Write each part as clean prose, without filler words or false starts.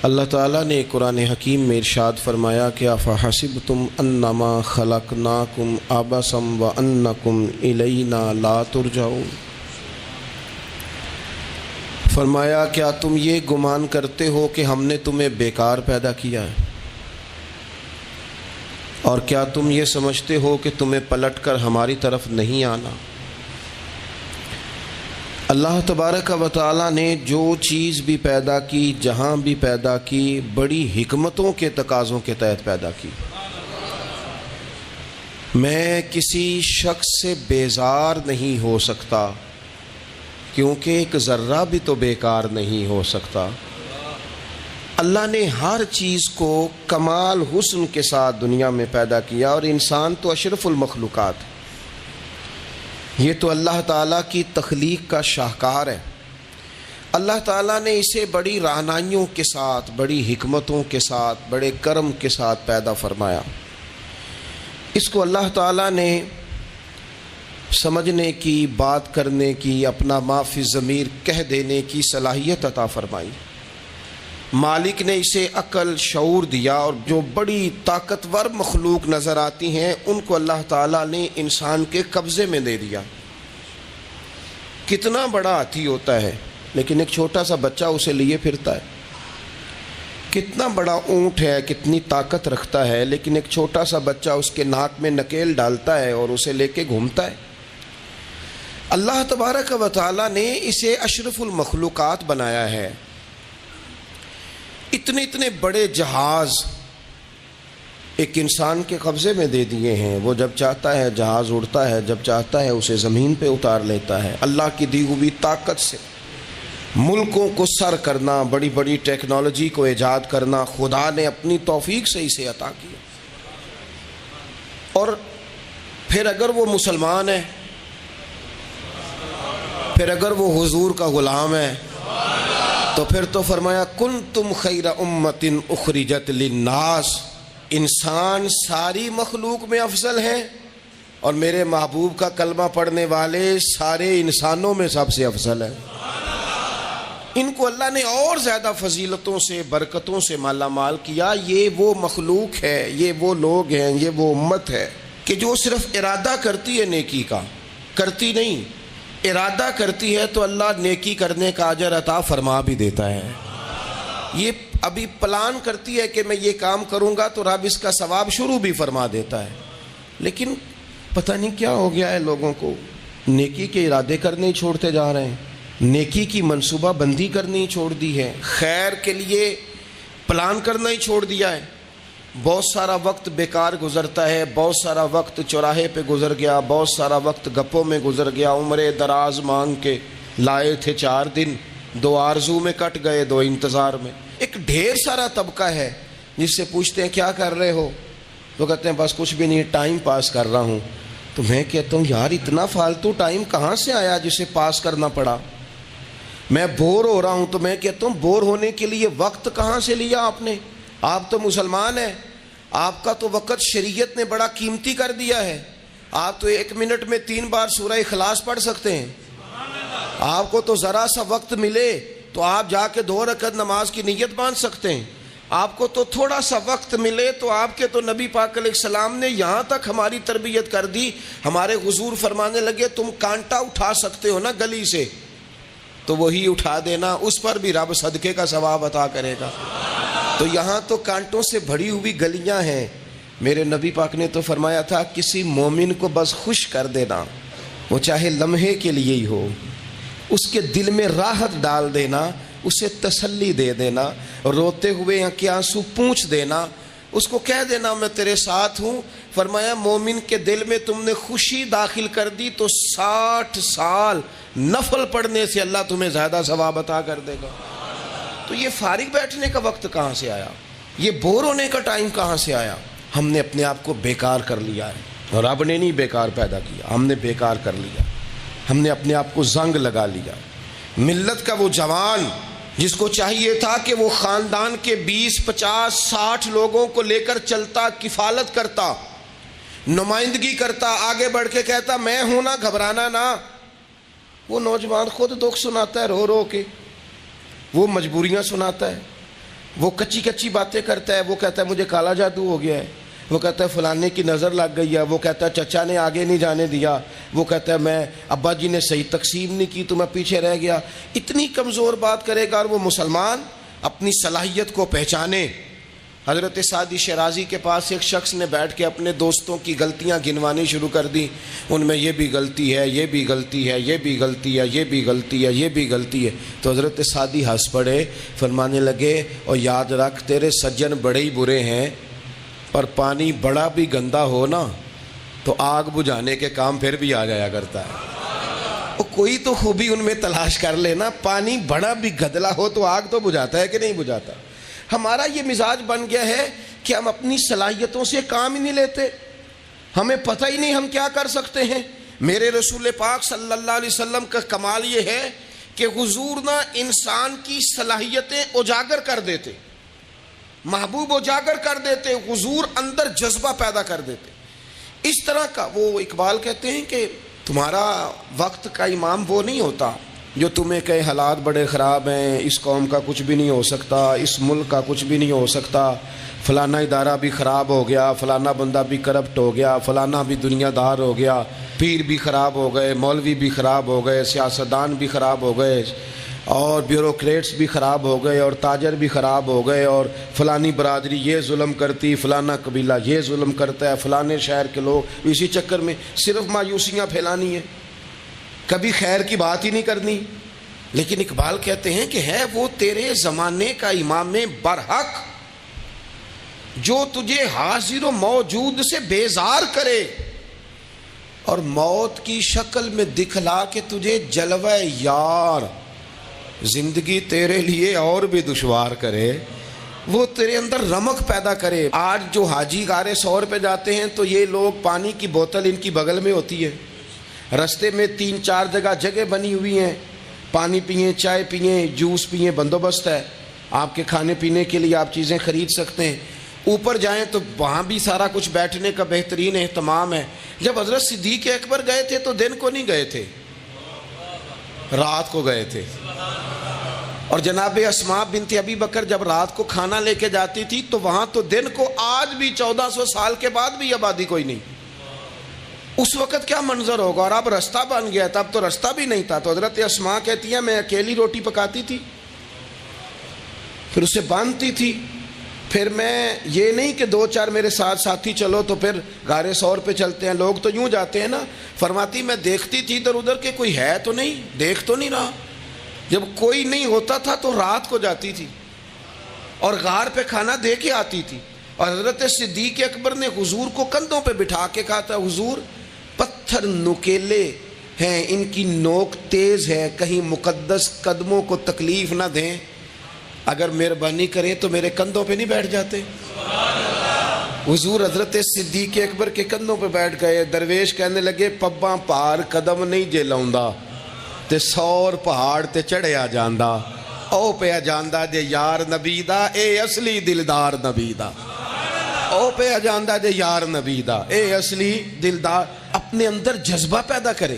اللہ تعالیٰ نے قرآن حکیم میں ارشاد فرمایا کہ افحسبتم انما خلقناکم عبثا وانکم الینا لا ترجعون، فرمایا کیا تم یہ گمان کرتے ہو کہ ہم نے تمہیں بیکار پیدا کیا ہے، اور کیا تم یہ سمجھتے ہو کہ تمہیں پلٹ کر ہماری طرف نہیں آنا؟ اللہ تبارک و تعالیٰ نے جو چیز بھی پیدا کی، جہاں بھی پیدا کی، بڑی حکمتوں کے تقاضوں کے تحت پیدا کی۔ میں کسی شخص سے بیزار نہیں ہو سکتا، کیونکہ ایک ذرہ بھی تو بیکار نہیں ہو سکتا۔ اللہ نے ہر چیز کو کمال حسن کے ساتھ دنیا میں پیدا کیا، اور انسان تو اشرف المخلوقات ہے۔ یہ تو اللہ تعالیٰ کی تخلیق کا شاہکار ہے۔ اللہ تعالیٰ نے اسے بڑی رعنائیوں کے ساتھ، بڑی حکمتوں کے ساتھ، بڑے کرم کے ساتھ پیدا فرمایا۔ اس کو اللہ تعالیٰ نے سمجھنے کی، بات کرنے کی، اپنا ما فی الضمیر کہہ دینے کی صلاحیت عطا فرمائی۔ مالک نے اسے عقل، شعور دیا، اور جو بڑی طاقتور مخلوق نظر آتی ہیں ان کو اللہ تعالیٰ نے انسان کے قبضے میں دے دیا۔ کتنا بڑا ہاتھی ہوتا ہے لیکن ایک چھوٹا سا بچہ اسے لیے پھرتا ہے۔ کتنا بڑا اونٹ ہے، کتنی طاقت رکھتا ہے، لیکن ایک چھوٹا سا بچہ اس کے ناک میں نکیل ڈالتا ہے اور اسے لے کے گھومتا ہے۔ اللہ تبارک و تعالیٰ نے اسے اشرف المخلوقات بنایا ہے۔ اتنے بڑے جہاز ایک انسان کے قبضے میں دے دیے ہیں۔ وہ جب چاہتا ہے جہاز اڑتا ہے، جب چاہتا ہے اسے زمین پہ اتار لیتا ہے۔ اللہ کی دی ہوئی طاقت سے ملکوں کو سر کرنا، بڑی بڑی ٹیکنالوجی کو ایجاد کرنا خدا نے اپنی توفیق سے اسے عطا کیا۔ اور پھر اگر وہ مسلمان ہے، پھر اگر وہ حضور کا غلام ہے، تو پھر تو فرمایا کنتم خیر امت اخرجت للناس، انسان ساری مخلوق میں افضل ہیں، اور میرے محبوب کا کلمہ پڑھنے والے سارے انسانوں میں سب سے افضل ہیں۔ ان کو اللہ نے اور زیادہ فضیلتوں سے، برکتوں سے مالا مال کیا۔ یہ وہ مخلوق ہے، یہ وہ لوگ ہیں، یہ وہ امت ہے کہ جو صرف ارادہ کرتی ہے نیکی کا، کرتی نہیں، ارادہ کرتی ہے تو اللہ نیکی کرنے کا اجر عطا فرما بھی دیتا ہے۔ یہ ابھی پلان کرتی ہے کہ میں یہ کام کروں گا تو رب اس کا ثواب شروع بھی فرما دیتا ہے، لیکن پتہ نہیں کیا ہو گیا ہے لوگوں کو، نیکی کے ارادے کرنے ہی چھوڑتے جا رہے ہیں، نیکی کی منصوبہ بندی کرنی ہی چھوڑ دی ہے، خیر کے لیے پلان کرنا ہی چھوڑ دیا ہے۔ بہت سارا وقت بیکار گزرتا ہے، بہت سارا وقت چوراہے پہ گزر گیا، بہت سارا وقت گپوں میں گزر گیا، عمرے دراز مانگ کے لائے تھے 4 دن، 2 آرزو میں کٹ گئے، 2 انتظار میں۔ ایک ڈھیر سارا طبقہ ہے جس سے پوچھتے ہیں کیا کر رہے ہو، تو کہتے ہیں بس کچھ بھی نہیں، ٹائم پاس کر رہا ہوں۔ تو میں کہتا ہوں یار اتنا فالتو ٹائم کہاں سے آیا جسے پاس کرنا پڑا؟ میں بور ہو رہا ہوں، تو میں کہتا ہوں بور ہونے کے لیے وقت کہاں سے لیا آپ نے؟ آپ تو مسلمان ہیں، آپ کا تو وقت شریعت نے بڑا قیمتی کر دیا ہے۔ آپ تو 1 منٹ میں 3 بار سورہ اخلاص پڑھ سکتے ہیں۔ آپ کو تو ذرا سا وقت ملے تو آپ جا کے 2 رکعت نماز کی نیت باندھ سکتے ہیں۔ آپ کو تو تھوڑا سا وقت ملے تو آپ کے تو نبی پاک علیہ السلام نے یہاں تک ہماری تربیت کر دی، ہمارے حضور فرمانے لگے تم کانٹا اٹھا سکتے ہو نا گلی سے، تو وہی اٹھا دینا، اس پر بھی رب صدقے کا ثواب عطا کرے گا۔ تو یہاں تو کانٹوں سے بھری ہوئی گلیاں ہیں۔ میرے نبی پاک نے تو فرمایا تھا کسی مومن کو بس خوش کر دینا، وہ چاہے لمحے کے لیے ہی ہو، اس کے دل میں راحت ڈال دینا، اسے تسلی دے دینا، روتے ہوئے یا کے آنسو پونچھ دینا، اس کو کہہ دینا میں تیرے ساتھ ہوں۔ فرمایا مومن کے دل میں تم نے خوشی داخل کر دی تو 60 سال نفل پڑھنے سے اللہ تمہیں زیادہ ثواب عطا کر دے گا۔ تو یہ فارغ بیٹھنے کا وقت کہاں سے آیا؟ یہ بور ہونے کا ٹائم کہاں سے آیا؟ ہم نے اپنے آپ کو بیکار کر لیا ہے، اور رب نے نہیں بیکار پیدا کیا، ہم نے بیکار کر لیا، ہم نے اپنے آپ کو زنگ لگا لیا۔ ملت کا وہ جوان جس کو چاہیے تھا کہ وہ خاندان کے 20 50 60 لوگوں کو لے کر چلتا، کفالت کرتا، نمائندگی کرتا، آگے بڑھ کے کہتا میں ہوں نا، گھبرانا نہ، وہ نوجوان خود دکھ سناتا ہے رو رو کے، وہ مجبوریاں سناتا ہے، وہ کچی کچی باتیں کرتا ہے، وہ کہتا ہے مجھے کالا جادو ہو گیا ہے، وہ کہتا ہے فلانے کی نظر لگ گئی ہے، وہ کہتا ہے چچا نے آگے نہیں جانے دیا، وہ کہتا ہے میں ابا جی نے صحیح تقسیم نہیں کی تو میں پیچھے رہ گیا. اتنی کمزور بات کرے گا. اور وہ مسلمان اپنی صلاحیت کو پہچانے. حضرت سعدی شیرازی کے پاس ایک شخص نے بیٹھ کے اپنے دوستوں کی غلطیاں گنوانی شروع کر دی. ان میں یہ بھی غلطی ہے، یہ بھی غلطی ہے، یہ بھی غلطی ہے، یہ بھی غلطی ہے، یہ بھی غلطی ہے. تو حضرت سعدی ہنس پڑے، فرمانے لگے اور یاد رکھ تیرے سجن بڑے ہی برے ہیں، پر پانی بڑا بھی گندا ہو نا تو آگ بجھانے کے کام پھر بھی آ جایا کرتا ہے. کوئی تو خوبی ان میں تلاش کر لینا. پانی بڑا بھی گدلا ہو تو آگ تو بجھاتا ہے کہ نہیں بجھاتا. ہمارا یہ مزاج بن گیا ہے کہ ہم اپنی صلاحیتوں سے کام ہی نہیں لیتے. ہمیں پتہ ہی نہیں ہم کیا کر سکتے ہیں. میرے رسول پاک صلی اللہ علیہ وسلم کا کمال یہ ہے کہ حضور نہ انسان کی صلاحیتیں اجاگر کر دیتے، محبوب اجاگر کر دیتے، حضور اندر جذبہ پیدا کر دیتے. اس طرح کا وہ اقبال کہتے ہیں کہ تمہارا وقت کا امام وہ نہیں ہوتا جو تمہیں کہے حالات بڑے خراب ہیں، اس قوم کا کچھ بھی نہیں ہو سکتا، اس ملک کا کچھ بھی نہیں ہو سکتا، فلانا ادارہ بھی خراب ہو گیا، فلانا بندہ بھی کرپٹ ہو گیا، فلانا بھی دنیا دار ہو گیا، پیر بھی خراب ہو گئے، مولوی بھی خراب ہو گئے، سیاستدان بھی خراب ہو گئے، اور بیوروکریٹس بھی خراب ہو گئے، اور تاجر بھی خراب ہو گئے، اور فلانی برادری یہ ظلم کرتی، فلانا قبیلہ یہ ظلم کرتا ہے، فلانے شہر کے لوگ. اسی چکر میں صرف مایوسیاں پھیلانی ہیں، کبھی خیر کی بات ہی نہیں کرنی. لیکن اقبال کہتے ہیں کہ ہے وہ تیرے زمانے کا امام برحق جو تجھے حاضر و موجود سے بیزار کرے اور موت کی شکل میں دکھلا کے تجھے جلوہ یار زندگی تیرے لیے اور بھی دشوار کرے. وہ تیرے اندر رمق پیدا کرے. آج جو حاجی غار سور پہ جاتے ہیں تو یہ لوگ پانی کی بوتل ان کی بغل میں ہوتی ہے، رستے میں 3-4 جگہ بنی ہوئی ہیں، پانی پئیں، چائے پئیں، جوس پئیں، بندوبست ہے. آپ کے کھانے پینے کے لیے آپ چیزیں خرید سکتے ہیں. اوپر جائیں تو وہاں بھی سارا کچھ بیٹھنے کا بہترین اہتمام ہے. جب حضرت صدیق اکبر گئے تھے تو دن کو نہیں گئے تھے، رات کو گئے تھے. اور جناب اسماء بنت ابی بکر جب رات کو کھانا لے کے جاتی تھی تو وہاں تو دن کو آج بھی 1400 سال کے بعد بھی آبادی کوئی نہیں. اس وقت کیا منظر ہوگا. اور اب رستہ بن گیا تھا، اب تو رستہ بھی نہیں تھا. تو حضرت اسماء کہتی ہیں میں اکیلی روٹی پکاتی تھی، پھر اسے باندھتی تھی، پھر میں یہ نہیں کہ 2-4 میرے ساتھ ساتھی چلو تو پھر غار سور پہ چلتے ہیں، لوگ تو یوں جاتے ہیں نا. فرماتی میں دیکھتی تھی ادھر ادھر کہ کوئی ہے تو نہیں، دیکھ تو نہیں رہا. جب کوئی نہیں ہوتا تھا تو رات کو جاتی تھی اور غار پہ کھانا دے کے آتی تھی. اور حضرت صدیق اکبر نے حضور کو کندھوں پہ بٹھا کے کہا تھا حضور پتھر نکیلے ہیں، ان کی نوک تیز ہے، کہیں مقدس قدموں کو تکلیف نہ دیں، اگر مہربانی کریں تو میرے کندھوں پہ نہیں بیٹھ جاتے. حضور حضرت صدیق اکبر کے کندھوں پہ بیٹھ گئے. درویش کہنے لگے پباں پار قدم نہیں جے لاؤندا تے 100 پہاڑ تے چڑھیا جاندا، او پیا جاندا جے یار نبی دا، اے اصلی دلدار نبی دا، او پیا جاندا جے یار نبی دا، اے اصلی دلدار. اپنے اندر جذبہ پیدا کرے.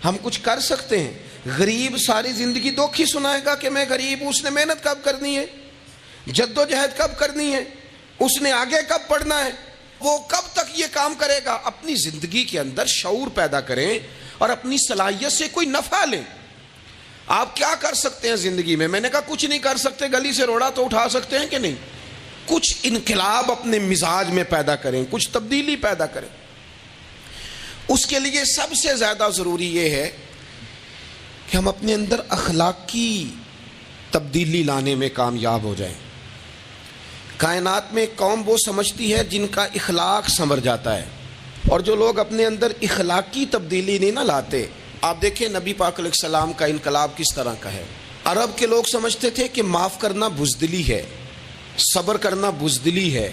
ہم کچھ کر سکتے ہیں. غریب ساری زندگی دکھ ہی سنائے گا کہ میں غریب ہوں. اس نے محنت کب کرنی ہے، جد و جہد کب کرنی ہے، اس نے آگے کب پڑھنا ہے، وہ کب تک یہ کام کرے گا. اپنی زندگی کے اندر شعور پیدا کریں اور اپنی صلاحیت سے کوئی نفع لیں. آپ کیا کر سکتے ہیں زندگی میں؟ میں نے کہا کچھ نہیں کر سکتے. گلی سے روڑا تو اٹھا سکتے ہیں کہ نہیں. کچھ انقلاب اپنے مزاج میں پیدا کریں، کچھ تبدیلی پیدا کریں. اس کے لیے سب سے زیادہ ضروری یہ ہے کہ ہم اپنے اندر اخلاقی تبدیلی لانے میں کامیاب ہو جائیں. کائنات میں ایک قوم وہ سمجھتی ہے جن کا اخلاق سنور جاتا ہے، اور جو لوگ اپنے اندر اخلاقی تبدیلی نہیں نہ لاتے. آپ دیکھیں نبی پاک علیہ السلام کا انقلاب کس طرح کا ہے. عرب کے لوگ سمجھتے تھے کہ معاف کرنا بزدلی ہے، صبر کرنا بزدلی ہے.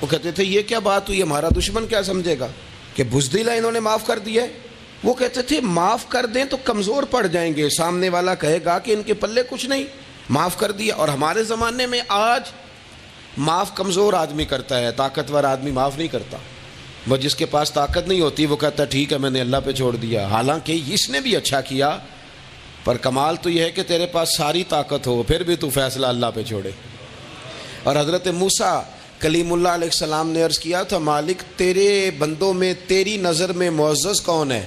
وہ کہتے تھے یہ کیا بات ہوئی، ہمارا دشمن کیا سمجھے گا کہ بزدل ہے، انہوں نے معاف کر دیا ہے. وہ کہتے تھے معاف کر دیں تو کمزور پڑ جائیں گے، سامنے والا کہے گا کہ ان کے پلے کچھ نہیں، معاف کر دیا. اور ہمارے زمانے میں آج معاف کمزور آدمی کرتا ہے، طاقتور آدمی معاف نہیں کرتا. وہ جس کے پاس طاقت نہیں ہوتی وہ کہتا ہے ٹھیک ہے میں نے اللہ پہ چھوڑ دیا، حالانکہ اس نے بھی اچھا کیا. پر کمال تو یہ ہے کہ تیرے پاس ساری طاقت ہو پھر بھی تو فیصلہ اللہ پہ چھوڑے. اور حضرت موسیٰ کلیم اللہ علیہ السلام نے عرض کیا تھا مالک تیرے بندوں میں تیری نظر میں معزز کون ہے؟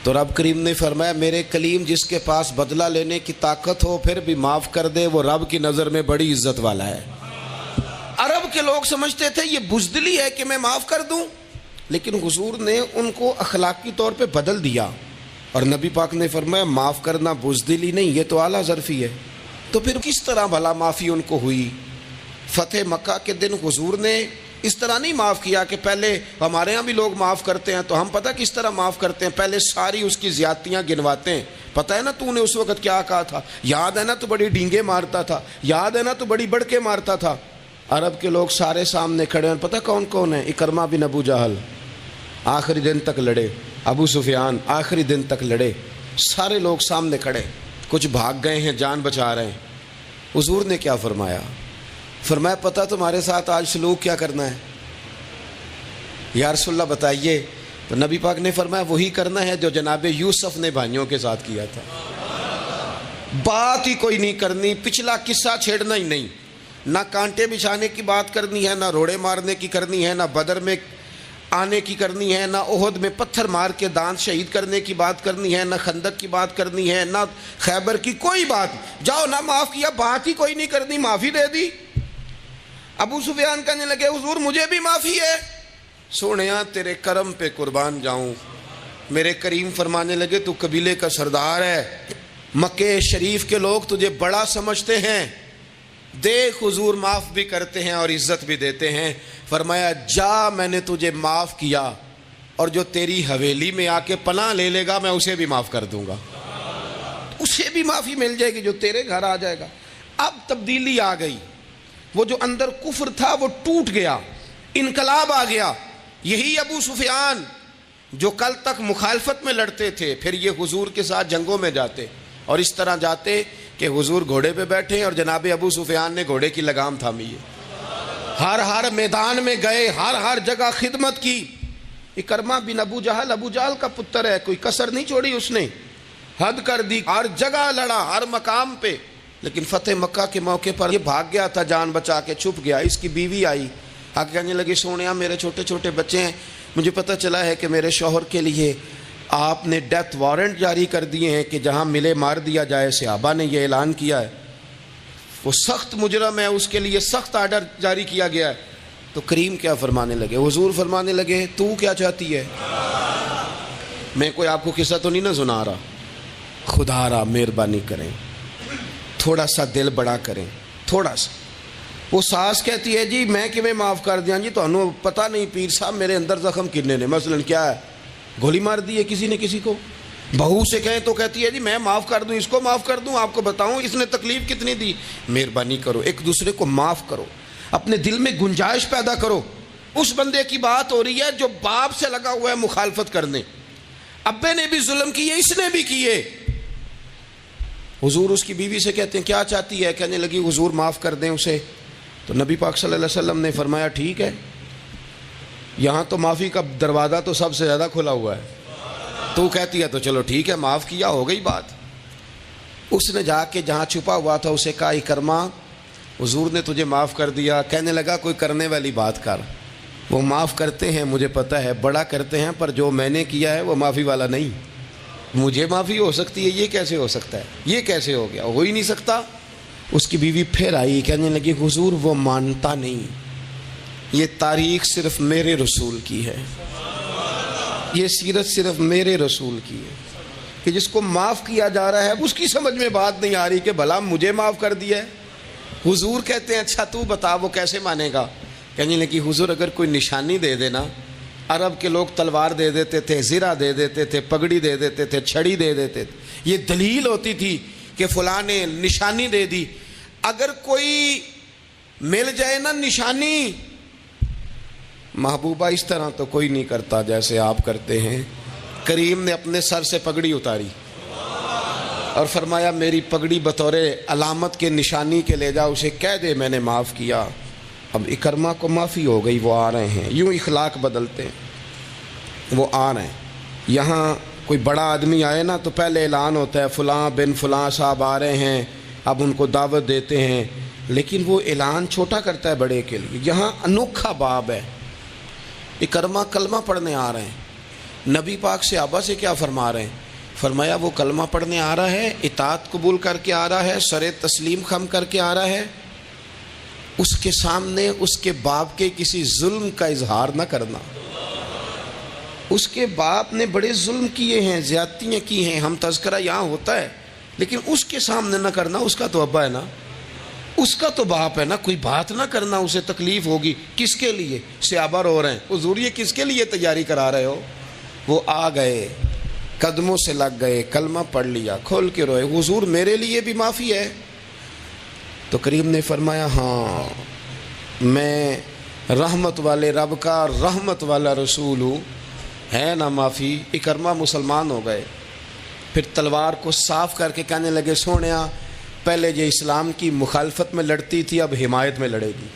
تو رب کریم نے فرمایا میرے کلیم جس کے پاس بدلہ لینے کی طاقت ہو پھر بھی معاف کر دے وہ رب کی نظر میں بڑی عزت والا ہے۔ عرب کے لوگ سمجھتے تھے یہ بزدلی ہے کہ میں معاف کر دوں، لیکن حضور نے ان کو اخلاقی طور پہ بدل دیا، اور نبی پاک نے فرمایا معاف کرنا بزدلی نہیں، یہ تو اعلیٰ ظرفی ہے۔ تو پھر کس طرح بھلا معافی ان کو ہوئی؟ فتح مکہ کے دن حضور نے اس طرح نہیں معاف کیا کہ پہلے ہمارے ہاں بھی لوگ معاف کرتے ہیں تو ہم پتہ کس طرح معاف کرتے ہیں، پہلے ساری اس کی زیادتیاں گنواتے ہیں۔ پتہ ہے نا تو نے اس وقت کیا کہا تھا، یاد ہے نا تو بڑی ڈینگے مارتا تھا، یاد ہے نا تو بڑی بڑکے مارتا تھا۔ عرب کے لوگ سارے سامنے کھڑے ہیں، پتہ کون کون ہیں؟ اکرمہ بن ابو جہل آخری دن تک لڑے، ابو سفیان آخری دن تک لڑے، سارے لوگ سامنے کھڑے، کچھ بھاگ گئے ہیں جان بچا رہے ہیں۔ حضور نے کیا فرمایا؟ فرمایا پتہ تمہارے ساتھ آج سلوک کیا کرنا ہے؟ یا رسول اللہ بتائیے۔ تو نبی پاک نے فرمایا وہی کرنا ہے جو جناب یوسف نے بھائیوں کے ساتھ کیا تھا، بات ہی کوئی نہیں کرنی، پچھلا قصہ چھیڑنا ہی نہیں، نہ کانٹے بچھانے کی بات کرنی ہے، نہ روڑے مارنے کی کرنی ہے، نہ بدر میں آنے کی کرنی ہے، نہ احد میں پتھر مار کے دانت شہید کرنے کی بات کرنی ہے، نہ خندق کی بات کرنی ہے، نہ خیبر کی کوئی بات۔ جاؤ نہ معاف کیا، بات ہی کوئی نہیں کرنی، معافی دے دی۔ ابو سفیان کہنے لگے حضور مجھے بھی معافی ہے۔ سونیا تیرے کرم پہ قربان جاؤں۔ میرے کریم فرمانے لگے تو قبیلے کا سردار ہے، مکہ شریف کے لوگ تجھے بڑا سمجھتے ہیں، دیکھ حضور معاف بھی کرتے ہیں اور عزت بھی دیتے ہیں۔ فرمایا جا میں نے تجھے معاف کیا، اور جو تیری حویلی میں آ کے پناہ لے لے گا میں اسے بھی معاف کر دوں گا، اسے بھی معافی مل جائے گی جو تیرے گھر آ جائے گا۔ اب تبدیلی آ گئی، وہ جو اندر کفر تھا وہ ٹوٹ گیا، انقلاب آ گیا۔ یہی ابو سفیان جو کل تک مخالفت میں لڑتے تھے پھر یہ حضور کے ساتھ جنگوں میں جاتے، اور اس طرح جاتے کہ حضور گھوڑے پہ بیٹھے اور جناب ابو سفیان نے گھوڑے کی لگام تھامی ہے، ہر میدان میں گئے، ہر جگہ خدمت کی۔ اکرمہ بن ابو جہل کا پتر ہے، کوئی کسر نہیں چھوڑی اس نے، حد کر دی، ہر جگہ لڑا، ہر مقام پہ۔ لیکن فتح مکہ کے موقع پر یہ بھاگ گیا تھا، جان بچا کے چھپ گیا۔ اس کی بیوی آئی، آگے کہنے لگی سونیا میرے چھوٹے چھوٹے بچے ہیں، مجھے پتہ چلا ہے کہ میرے شوہر کے لیے آپ نے ڈیتھ وارنٹ جاری کر دیے ہیں کہ جہاں ملے مار دیا جائے، صحابہ نے یہ اعلان کیا ہے، وہ سخت مجرم ہے، اس کے لیے سخت آرڈر جاری کیا گیا ہے۔ تو کریم کیا فرمانے لگے؟ حضور فرمانے لگے تو کیا چاہتی ہے؟ میں کوئی آپ کو قصہ تو نہیں نہ سنا رہا، خدا را مہربانی کریں، تھوڑا سا دل بڑا کریں، تھوڑا سا۔ وہ ساس کہتی ہے جی میں کیویں معاف کر دیاں جی، تمہیں پتہ نہیں پیر صاحب میرے اندر زخم کنے نے، مثلاً کیا ہے، گولی مار دی ہے کسی نے کسی کو۔ بہو سے کہیں تو کہتی ہے جی میں معاف کر دوں، اس کو معاف کر دوں، آپ کو بتاؤں اس نے تکلیف کتنی دی۔ مہربانی کرو ایک دوسرے کو معاف کرو، اپنے دل میں گنجائش پیدا کرو۔ اس بندے کی بات ہو رہی ہے جو باپ سے لگا ہوا ہے مخالفت کرنے، ابے نے بھی ظلم کیے، اس نے بھی کیے۔ حضور اس کی بیوی سے کہتے ہیں کیا چاہتی ہے؟ کہنے لگی حضور معاف کر دیں اسے۔ تو نبی پاک صلی اللہ علیہ وسلم نے فرمایا ٹھیک ہے، یہاں تو معافی کا دروازہ تو سب سے زیادہ کھلا ہوا ہے، تو کہتی ہے تو چلو ٹھیک ہے معاف کیا، ہو گئی بات۔ اس نے جا کے جہاں چھپا ہوا تھا اسے کہا اکرمہ حضور نے تجھے معاف کر دیا۔ کہنے لگا کوئی کرنے والی بات کر، وہ معاف کرتے ہیں مجھے پتہ ہے، بڑا کرتے ہیں، پر جو میں نے کیا ہے وہ معافی والا نہیں۔ مجھے معافی ہو سکتی ہے، یہ کیسے ہو سکتا ہے، یہ کیسے ہو گیا، ہو ہی نہیں سکتا۔ اس کی بیوی پھر آئی، کہنے لگی حضور وہ مانتا نہیں، یہ تاریخ صرف میرے رسول کی ہے، یہ سیرت صرف میرے رسول کی ہے، کہ جس کو معاف کیا جا رہا ہے اس کی سمجھ میں بات نہیں آ رہی کہ بھلا مجھے معاف کر دیا ہے۔ حضور کہتے ہیں اچھا تو بتا وہ کیسے مانے گا؟ کہنے لگی حضور اگر کوئی نشانی دے دینا، عرب کے لوگ تلوار دے دیتے تھے، زرہ دے دیتے تھے، پگڑی دے دیتے تھے، چھڑی دے دیتے تھے، یہ دلیل ہوتی تھی کہ فلاں نے نشانی دے دی۔ اگر کوئی مل جائے نا نشانی، محبوبہ اس طرح تو کوئی نہیں کرتا جیسے آپ کرتے ہیں۔ کریم نے اپنے سر سے پگڑی اتاری اور فرمایا میری پگڑی بطور علامت کے نشانی کے لے جا، اسے کہہ دے میں نے معاف کیا۔ اب اکرمہ کو معافی ہو گئی، وہ آ رہے ہیں، یوں اخلاق بدلتے ہیں، وہ آ رہے ہیں۔ یہاں کوئی بڑا آدمی آئے نا تو پہلے اعلان ہوتا ہے فلاں بن فلاں صاحب آ رہے ہیں، اب ان کو دعوت دیتے ہیں، لیکن وہ اعلان چھوٹا کرتا ہے بڑے کے لیے. یہاں انوکھا باب ہے. اکرما کلمہ پڑھنے آ رہے ہیں. نبی پاک صحابہ سے کیا فرما رہے ہیں؟ فرمایا وہ کلمہ پڑھنے آ رہا ہے، اطاعت قبول کر کے آ رہا ہے، سر تسلیم خم کر کے آ رہا ہے، اس کے سامنے اس کے باپ کے کسی ظلم کا اظہار نہ کرنا. اس کے باپ نے بڑے ظلم کیے ہیں، زیادتیاں کی ہیں، ہم تذکرہ یہاں ہوتا ہے، لیکن اس کے سامنے نہ کرنا. اس کا تو ابا ہے نا، اس کا تو باپ ہے نا. کوئی بات نہ کرنا، اسے تکلیف ہوگی. کس کے لیے؟ صحابہ رو رہے ہیں. حضور یہ کس کے لیے تیاری کرا رہے ہو؟ وہ آ گئے، قدموں سے لگ گئے، کلمہ پڑھ لیا، کھول کے روئے. حضور میرے لیے بھی معافی ہے؟ تو کریم نے فرمایا ہاں، میں رحمت والے رب کا رحمت والا رسول ہوں، ہے نا معافی. اکرما مسلمان ہو گئے. پھر تلوار کو صاف کر کے کہنے لگے سونیا پہلے یہ اسلام کی مخالفت میں لڑتی تھی، اب حمایت میں لڑے گی.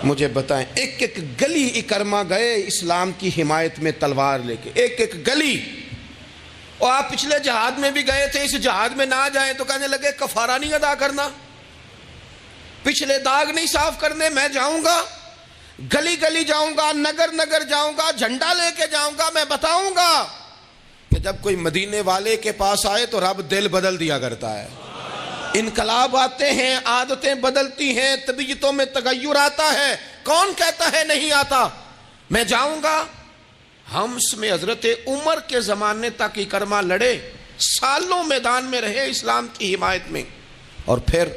مجھے بتائیں، ایک ایک گلی اکرما گئے اسلام کی حمایت میں تلوار لے کے، ایک ایک گلی. اور آپ پچھلے جہاد میں بھی گئے تھے، اس جہاد میں نہ جائیں تو کہنے لگے کفارہ نہیں ادا کرنا، پچھلے داغ نہیں صاف کرنے. میں جاؤں گا، گلی گلی جاؤں گا، نگر نگر جاؤں گا، جھنڈا لے کے جاؤں گا. میں بتاؤں گا کہ جب کوئی مدینے والے کے پاس آئے تو رب دل بدل دیا کرتا ہے. انقلاب آتے ہیں، عادتیں بدلتی ہیں، طبیعتوں میں تغیر آتا ہے. کون کہتا ہے نہیں آتا؟ میں جاؤں گا. حمص میں حضرت عمر کے زمانے تک اکرما لڑے، سالوں میدان میں رہے اسلام کی حمایت میں. اور پھر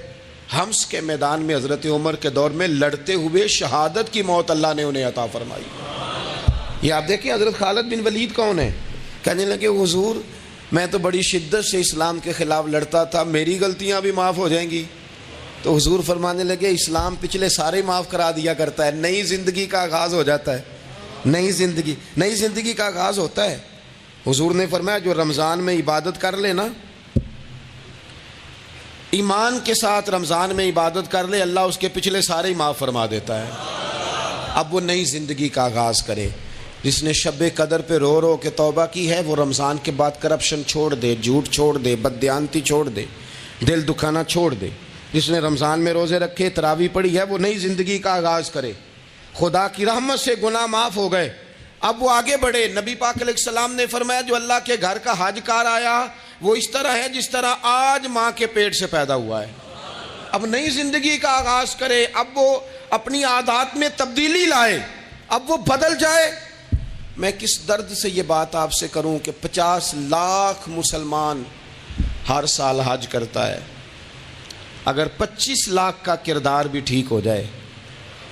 حمص کے میدان میں حضرت عمر کے دور میں لڑتے ہوئے شہادت کی موت اللہ نے انہیں عطا فرمائی. یہ آپ دیکھیں حضرت خالد بن ولید کون ہے؟ کہنے لگے حضور میں تو بڑی شدت سے اسلام کے خلاف لڑتا تھا، میری غلطیاں بھی معاف ہو جائیں گی. تو حضور فرمانے لگے اسلام پچھلے سارے معاف کرا دیا کرتا ہے، نئی زندگی کا آغاز ہو جاتا ہے. نئی زندگی کا آغاز ہوتا ہے. حضور نے فرمایا جو رمضان میں عبادت کر لے نا، ایمان کے ساتھ رمضان میں عبادت کر لے، اللہ اس کے پچھلے سارے معاف فرما دیتا ہے. اب وہ نئی زندگی کا آغاز کرے. جس نے شب قدر پہ رو رو کے توبہ کی ہے وہ رمضان کے بعد کرپشن چھوڑ دے، جھوٹ چھوڑ دے، بددیانتی چھوڑ دے، دل دکھانا چھوڑ دے. جس نے رمضان میں روزے رکھے، تراویح پڑھی ہے، وہ نئی زندگی کا آغاز کرے. خدا کی رحمت سے گناہ معاف ہو گئے، اب وہ آگے بڑھے. نبی پاک علیہ السلام نے فرمایا جو اللہ کے گھر کا حج کار آیا وہ اس طرح ہے جس طرح آج ماں کے پیٹ سے پیدا ہوا ہے. اب نئی زندگی کا آغاز کرے، اب وہ اپنی عادات میں تبدیلی لائے، اب وہ بدل جائے. میں کس درد سے یہ بات آپ سے کروں کہ 50 لاکھ مسلمان ہر سال حج کرتا ہے. اگر 25 لاکھ کا کردار بھی ٹھیک ہو جائے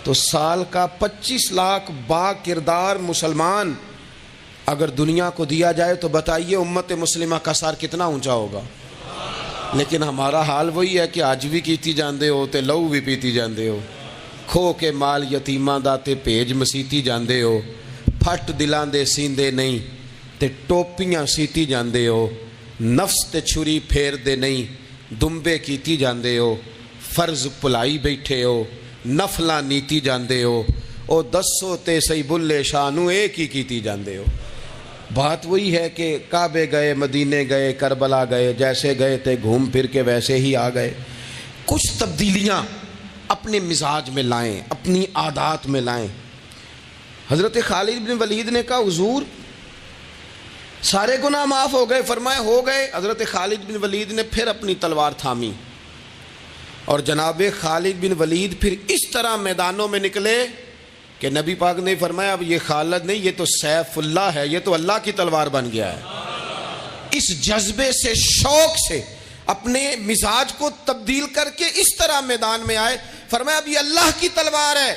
تو سال کا 25 لاکھ با کردار مسلمان اگر دنیا کو دیا جائے تو بتائیے امت مسلمہ کا سر کتنا اونچا ہوگا. لیکن ہمارا حال وہی ہے کہ آج بھی کیتی جاندے ہو تے لہو بھی پیتی جاندے ہو، کھو کے مال یتیماں دا تے بھیج مسیتی جاندے ہو، پھٹ دلاں دے سیندے نہیں تے ٹوپیاں سیتی جاندے ہو، نفس تے چھری پھیر دے نہیں دمبے کیتی جاندے ہو، فرض پلائی بیٹھے ہو، نفلاں نیتی جاندے ہو، او دسو تے سی بلے شانو ایک ہی کیتی جاندے ہو. بات وہی ہے کہ کعبے گئے، مدینے گئے، کربلا گئے، جیسے گئے تھے گھوم پھر کے ویسے ہی آ گئے. کچھ تبدیلیاں اپنے مزاج میں لائیں، اپنی عادات میں لائیں. حضرت خالد بن ولید نے کہا حضور سارے گناہ معاف ہو گئے. فرمایا ہو گئے. حضرت خالد بن ولید نے پھر اپنی تلوار تھامی اور جناب خالد بن ولید پھر اس طرح میدانوں میں نکلے کہ نبی پاک نے فرمایا اب یہ خالد نہیں، یہ تو سیف اللہ ہے، یہ تو اللہ کی تلوار بن گیا ہے. اس جذبے سے، شوق سے اپنے مزاج کو تبدیل کر کے اس طرح میدان میں آئے. فرمایا اب یہ اللہ کی تلوار ہے.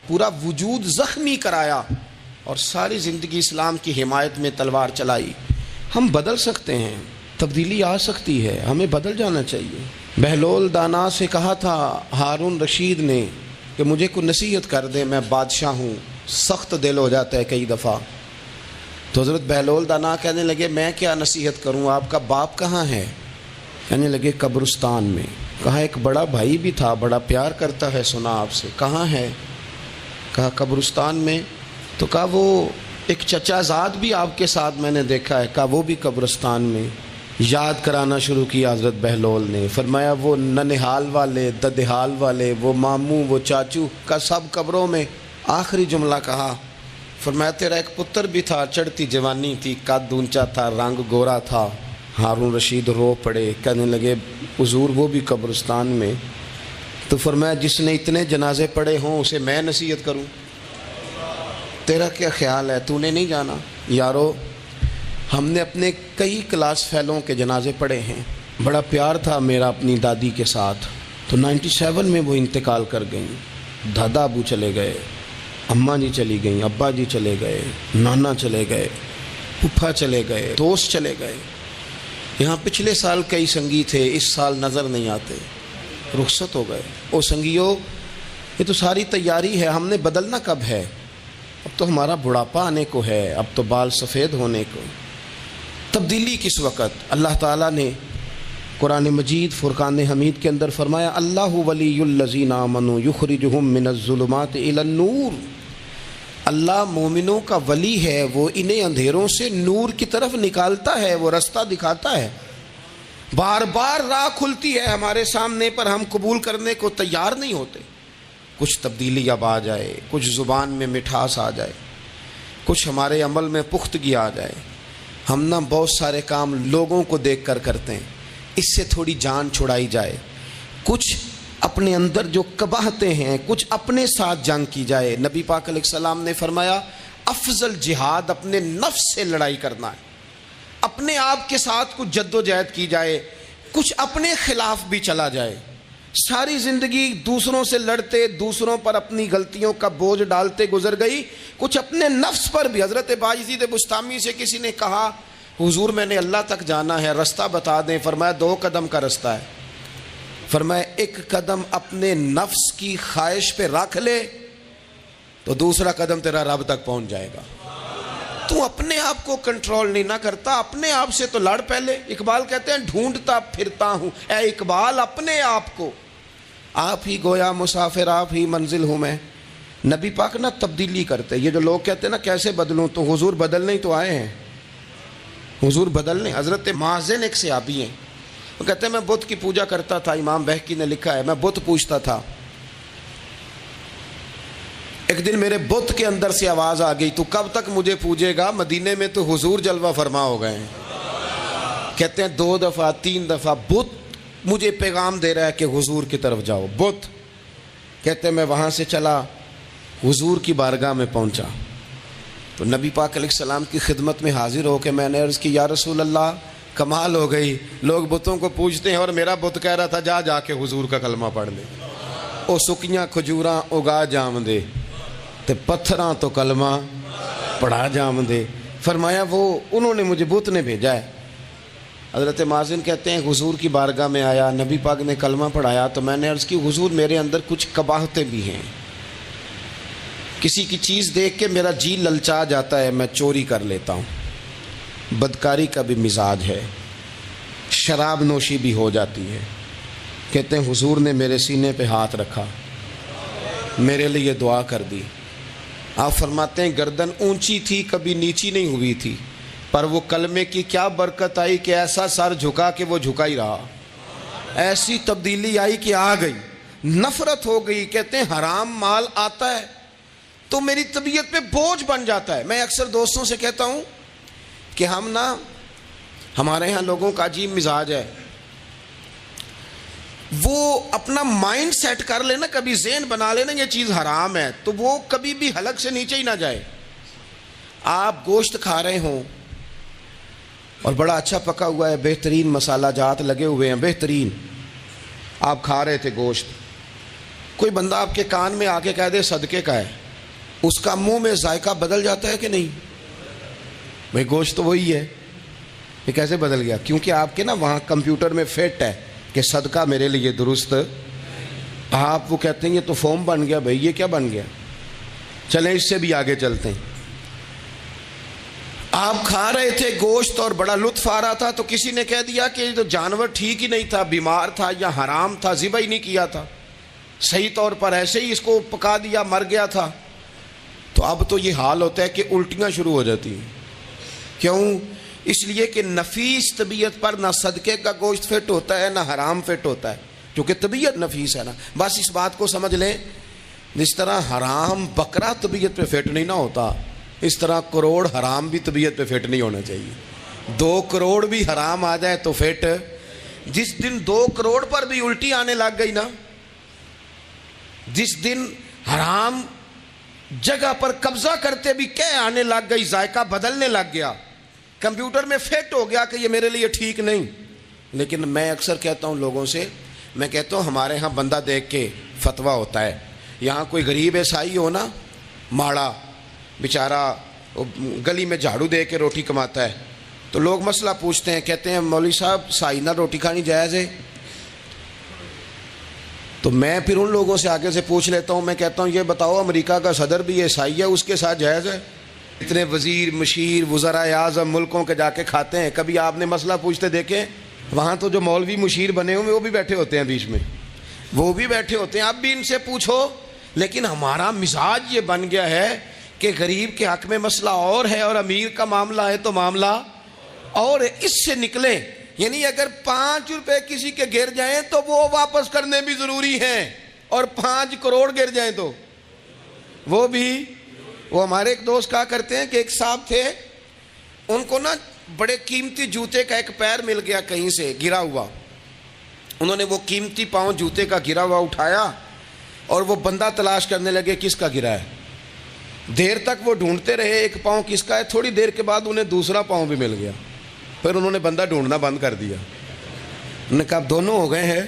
پورا وجود زخمی کرایا اور ساری زندگی اسلام کی حمایت میں تلوار چلائی. ہم بدل سکتے ہیں، تبدیلی آ سکتی ہے، ہمیں بدل جانا چاہیے. بہلول دانا سے کہا تھا ہارون رشید نے کہ مجھے کوئی نصیحت کر دے، میں بادشاہ ہوں، سخت دل ہو جاتا ہے کئی دفعہ. تو حضرت بہلول دانا کہنے لگے میں کیا نصیحت کروں، آپ کا باپ کہاں ہے؟ کہنے لگے قبرستان میں. کہا ایک بڑا بھائی بھی تھا، بڑا پیار کرتا ہے، سنا آپ سے، کہاں ہے؟ کہا قبرستان میں. تو کہا وہ ایک چچا زاد بھی آپ کے ساتھ میں نے دیکھا ہے. کہا وہ بھی قبرستان میں. یاد کرانا شروع کیا حضرت بہلول نے. فرمایا وہ ننہال والے، ددہال والے، وہ ماموں، وہ چاچو کا سب قبروں میں. آخری جملہ کہا، فرمایا تیرا ایک پتر بھی تھا، چڑھتی جوانی تھی، قد اونچا تھا، رنگ گورا تھا. ہارون رشید رو پڑے، کہنے لگے حضور وہ بھی قبرستان میں. تو فرمایا جس نے اتنے جنازے پڑھے ہوں اسے میں نصیحت کروں؟ تیرا کیا خیال ہے؟ تو نے نہیں جانا؟ یارو ہم نے اپنے کئی کلاس فیلوں کے جنازے پڑھے ہیں. بڑا پیار تھا میرا اپنی دادی کے ساتھ. تو 97 میں وہ انتقال کر گئیں. دادا ابو چلے گئے، اماں جی چلی گئیں، ابا جی چلے گئے، نانا چلے گئے، پھپھا چلے گئے، دوست چلے گئے. یہاں پچھلے سال کئی سنگی تھے، اس سال نظر نہیں آتے، رخصت ہو گئے. او سنگیو، یہ تو ساری تیاری ہے، ہم نے بدلنا کب ہے؟ اب تو ہمارا بڑھاپا آنے کو ہے، اب تو بال سفید ہونے کو. تبدیلی کس وقت؟ اللہ تعالیٰ نے قرآن مجید فرقان حمید کے اندر فرمایا اللہ ولی الذین آمنوا یخرجہم من الظلمات الی النور. اللہ مومنوں کا ولی ہے، وہ انہیں اندھیروں سے نور کی طرف نکالتا ہے، وہ رستہ دکھاتا ہے. بار بار راہ کھلتی ہے ہمارے سامنے پر ہم قبول کرنے کو تیار نہیں ہوتے. کچھ تبدیلی اب آ جائے، کچھ زبان میں مٹھاس آ جائے، کچھ ہمارے عمل میں پختگی آ جائے. ہم نہ بہت سارے کام لوگوں کو دیکھ کر کرتے ہیں، اس سے تھوڑی جان چھڑائی جائے. کچھ اپنے اندر جو قباہتیں ہیں، کچھ اپنے ساتھ جنگ کی جائے. نبی پاک علیہ السلام نے فرمایا افضل جہاد اپنے نفس سے لڑائی کرنا ہے. اپنے آپ کے ساتھ کچھ جد و جہد کی جائے، کچھ اپنے خلاف بھی چلا جائے. ساری زندگی دوسروں سے لڑتے، دوسروں پر اپنی غلطیوں کا بوجھ ڈالتے گزر گئی، کچھ اپنے نفس پر بھی. حضرت باجید بستامی سے کسی نے کہا حضور میں نے اللہ تک جانا ہے، رستہ بتا دیں. فرمایا 2 قدم کا رستہ ہے. فرمایا 1 قدم اپنے نفس کی خواہش پہ رکھ لے تو دوسرا قدم تیرا رب تک پہنچ جائے گا. تو اپنے آپ کو کنٹرول نہیں نہ کرتا، اپنے آپ سے تو لڑ پہلے. اقبال کہتے ہیں ڈھونڈتا پھرتا ہوں اے اقبال اپنے آپ کو، آپ ہی گویا مسافر آپ ہی منزل ہوں میں. نبی پاک نہ تبدیلی کرتے. یہ جو لوگ کہتے ہیں نا کیسے بدلوں، تو حضور بدلنے ہی تو آئے ہیں. حضور بدلنے. حضرت مازن ایک صحابی ہیں، وہ کہتے ہیں میں بت کی پوجا کرتا تھا. امام بہقی نے لکھا ہے میں بت پوجتا تھا. ایک دن میرے بت کے اندر سے آواز آ گئی تو کب تک مجھے پوجے گا، مدینے میں تو حضور جلوہ فرما ہو گئے ہیں. کہتے ہیں 2 دفعہ 3 دفعہ بت مجھے پیغام دے رہا ہے کہ حضور کی طرف جاؤ. بت کہتے ہیں میں وہاں سے چلا، حضور کی بارگاہ میں پہنچا تو نبی پاک علیہ السلام کی خدمت میں حاضر ہو کے میں نے عرض کی یا رسول اللہ کمال ہو گئی، لوگ بتوں کو پوجتے ہیں اور میرا بت کہہ رہا تھا جا کے حضور کا کلمہ پڑھ لے. او سکیاں کھجوراں اگا جام دے تے پتھراں تو کلمہ پڑھا جام دے. فرمایا وہ انہوں نے مجھے بت نے بھیجا ہے. حضرت مازن کہتے ہیں حضور کی بارگاہ میں آیا، نبی پاک نے کلمہ پڑھایا تو میں نے عرض کی حضور میرے اندر کچھ قباہتیں بھی ہیں، کسی کی چیز دیکھ کے میرا جی للچا جاتا ہے، میں چوری کر لیتا ہوں، بدکاری کا بھی مزاج ہے، شراب نوشی بھی ہو جاتی ہے. کہتے ہیں حضور نے میرے سینے پہ ہاتھ رکھا، میرے لیے دعا کر دی. آپ فرماتے ہیں گردن اونچی تھی کبھی نیچی نہیں ہوئی تھی، پر وہ کلمے کی کیا برکت آئی کہ ایسا سر جھکا کہ وہ جھکا ہی رہا. ایسی تبدیلی آئی کہ آ گئی، نفرت ہو گئی. کہتے ہیں حرام مال آتا ہے تو میری طبیعت پہ بوجھ بن جاتا ہے. میں اکثر دوستوں سے کہتا ہوں کہ ہمارے ہاں لوگوں کا عجیب مزاج ہے، وہ اپنا مائنڈ سیٹ کر لینا، کبھی ذہن بنا لینا یہ چیز حرام ہے تو وہ کبھی بھی حلق سے نیچے ہی نہ جائے. آپ گوشت کھا رہے ہوں اور بڑا اچھا پکا ہوا ہے، بہترین مسالہ جات لگے ہوئے ہیں، بہترین، آپ کھا رہے تھے گوشت، کوئی بندہ آپ کے کان میں آ کے کہہ دے صدقے کا ہے، اس کا منہ میں ذائقہ بدل جاتا ہے کہ نہیں؟ بھئی گوشت تو وہی ہے، یہ کیسے بدل گیا؟ کیونکہ آپ کے نا وہاں کمپیوٹر میں فٹ ہے کہ صدقہ میرے لیے درست. آپ وہ کہتے ہیں یہ تو فارم بن گیا. بھئی یہ کیا بن گیا؟ چلیں اس سے بھی آگے چلتے ہیں. آپ کھا رہے تھے گوشت اور بڑا لطف آ رہا تھا تو کسی نے کہہ دیا کہ یہ تو جانور ٹھیک ہی نہیں تھا، بیمار تھا یا حرام تھا، ذبح ہی نہیں کیا تھا، صحیح طور پر ایسے ہی اس کو پکا دیا، مر گیا تھا. تو اب تو یہ حال ہوتا ہے کہ الٹیاں شروع ہو جاتی ہیں. کیوں؟ اس لیے کہ نفیس طبیعت پر نہ صدقے کا گوشت فٹ ہوتا ہے نہ حرام فٹ ہوتا ہے، کیونکہ طبیعت نفیس ہے نا. بس اس بات کو سمجھ لیں، جس طرح حرام بکرا طبیعت پہ فٹ نہیں نہ ہوتا، اس طرح کروڑ حرام بھی طبیعت پہ فٹ نہیں ہونا چاہیے. 2 کروڑ بھی حرام آ جائے تو فٹ. جس دن 2 کروڑ پر بھی الٹی آنے لگ گئی نا، جس دن حرام جگہ پر قبضہ کرتے بھی کہہ آنے لگ گئی، ذائقہ بدلنے لگ گیا، کمپیوٹر میں فٹ ہو گیا کہ یہ میرے لیے ٹھیک نہیں. لیکن میں اکثر کہتا ہوں لوگوں سے، میں کہتا ہوں ہمارے ہاں بندہ دیکھ کے فتویٰ ہوتا ہے. یہاں کوئی غریب عیسائی ہو نا، ماڑا بیچارہ گلی میں جھاڑو دے کے روٹی کماتا ہے، تو لوگ مسئلہ پوچھتے ہیں، کہتے ہیں مولوی صاحب سائنہ روٹی کھانی جائز ہے؟ تو میں پھر ان لوگوں سے آگے سے پوچھ لیتا ہوں، میں کہتا ہوں یہ بتاؤ امریکہ کا صدر بھی عیسائی ہے، اس کے ساتھ جائز ہے؟ اتنے وزیر مشیر وزرائے اعظم ملکوں کے جا کے کھاتے ہیں، کبھی آپ نے مسئلہ پوچھتے دیکھیں؟ وہاں تو جو مولوی مشیر بنے ہوئے وہ بھی بیٹھے ہوتے ہیں بیچ میں، وہ بھی بیٹھے ہوتے ہیں، اب بھی ان سے پوچھو. لیکن ہمارا مزاج یہ بن گیا ہے کہ غریب کے حق میں مسئلہ اور ہے اور امیر کا معاملہ ہے تو معاملہ اور ہے. اس سے نکلیں، یعنی اگر 5 روپے کسی کے گر جائیں تو وہ واپس کرنے بھی ضروری ہیں، اور 5 کروڑ گر جائیں تو وہ بھی. وہ ہمارے ایک دوست کہا کرتے ہیں کہ ایک صاحب تھے، ان کو نا بڑے قیمتی جوتے کا ایک پیر مل گیا کہیں سے گرا ہوا. انہوں نے وہ قیمتی پاؤں جوتے کا گرا ہوا اٹھایا اور وہ بندہ تلاش کرنے لگے کس کا گرا ہے. دیر تک وہ ڈھونڈتے رہے ایک پاؤں کس کا ہے، تھوڑی دیر کے بعد انہیں دوسرا پاؤں بھی مل گیا. پھر انہوں نے بندہ ڈھونڈنا بند کر دیا. انہوں نے کہا اب دونوں ہو گئے ہیں،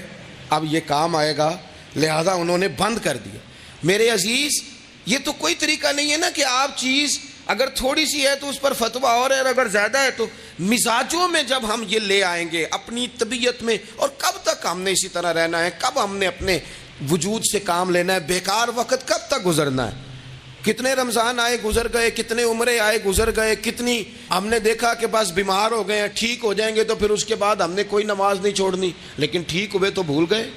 اب یہ کام آئے گا، لہذا انہوں نے بند کر دیا. میرے عزیز، یہ تو کوئی طریقہ نہیں ہے نا کہ آپ چیز اگر تھوڑی سی ہے تو اس پر فتویٰ اور ہے، اور اگر زیادہ ہے تو مزاجوں میں جب ہم یہ لے آئیں گے اپنی طبیعت میں، اور کب تک ہم نے اسی طرح رہنا ہے؟ کب ہم نے اپنے وجود سے کام لینا ہے؟ بیکار وقت کب تک گزرنا ہے؟ کتنے رمضان آئے گزر گئے، کتنے عمرے آئے گزر گئے، کتنی ہم نے دیکھا کہ بس بیمار ہو گئے ہیں، ٹھیک ہو جائیں گے تو پھر اس کے بعد ہم نے کوئی نماز نہیں چھوڑنی، لیکن ٹھیک ہوئے تو بھول گئے،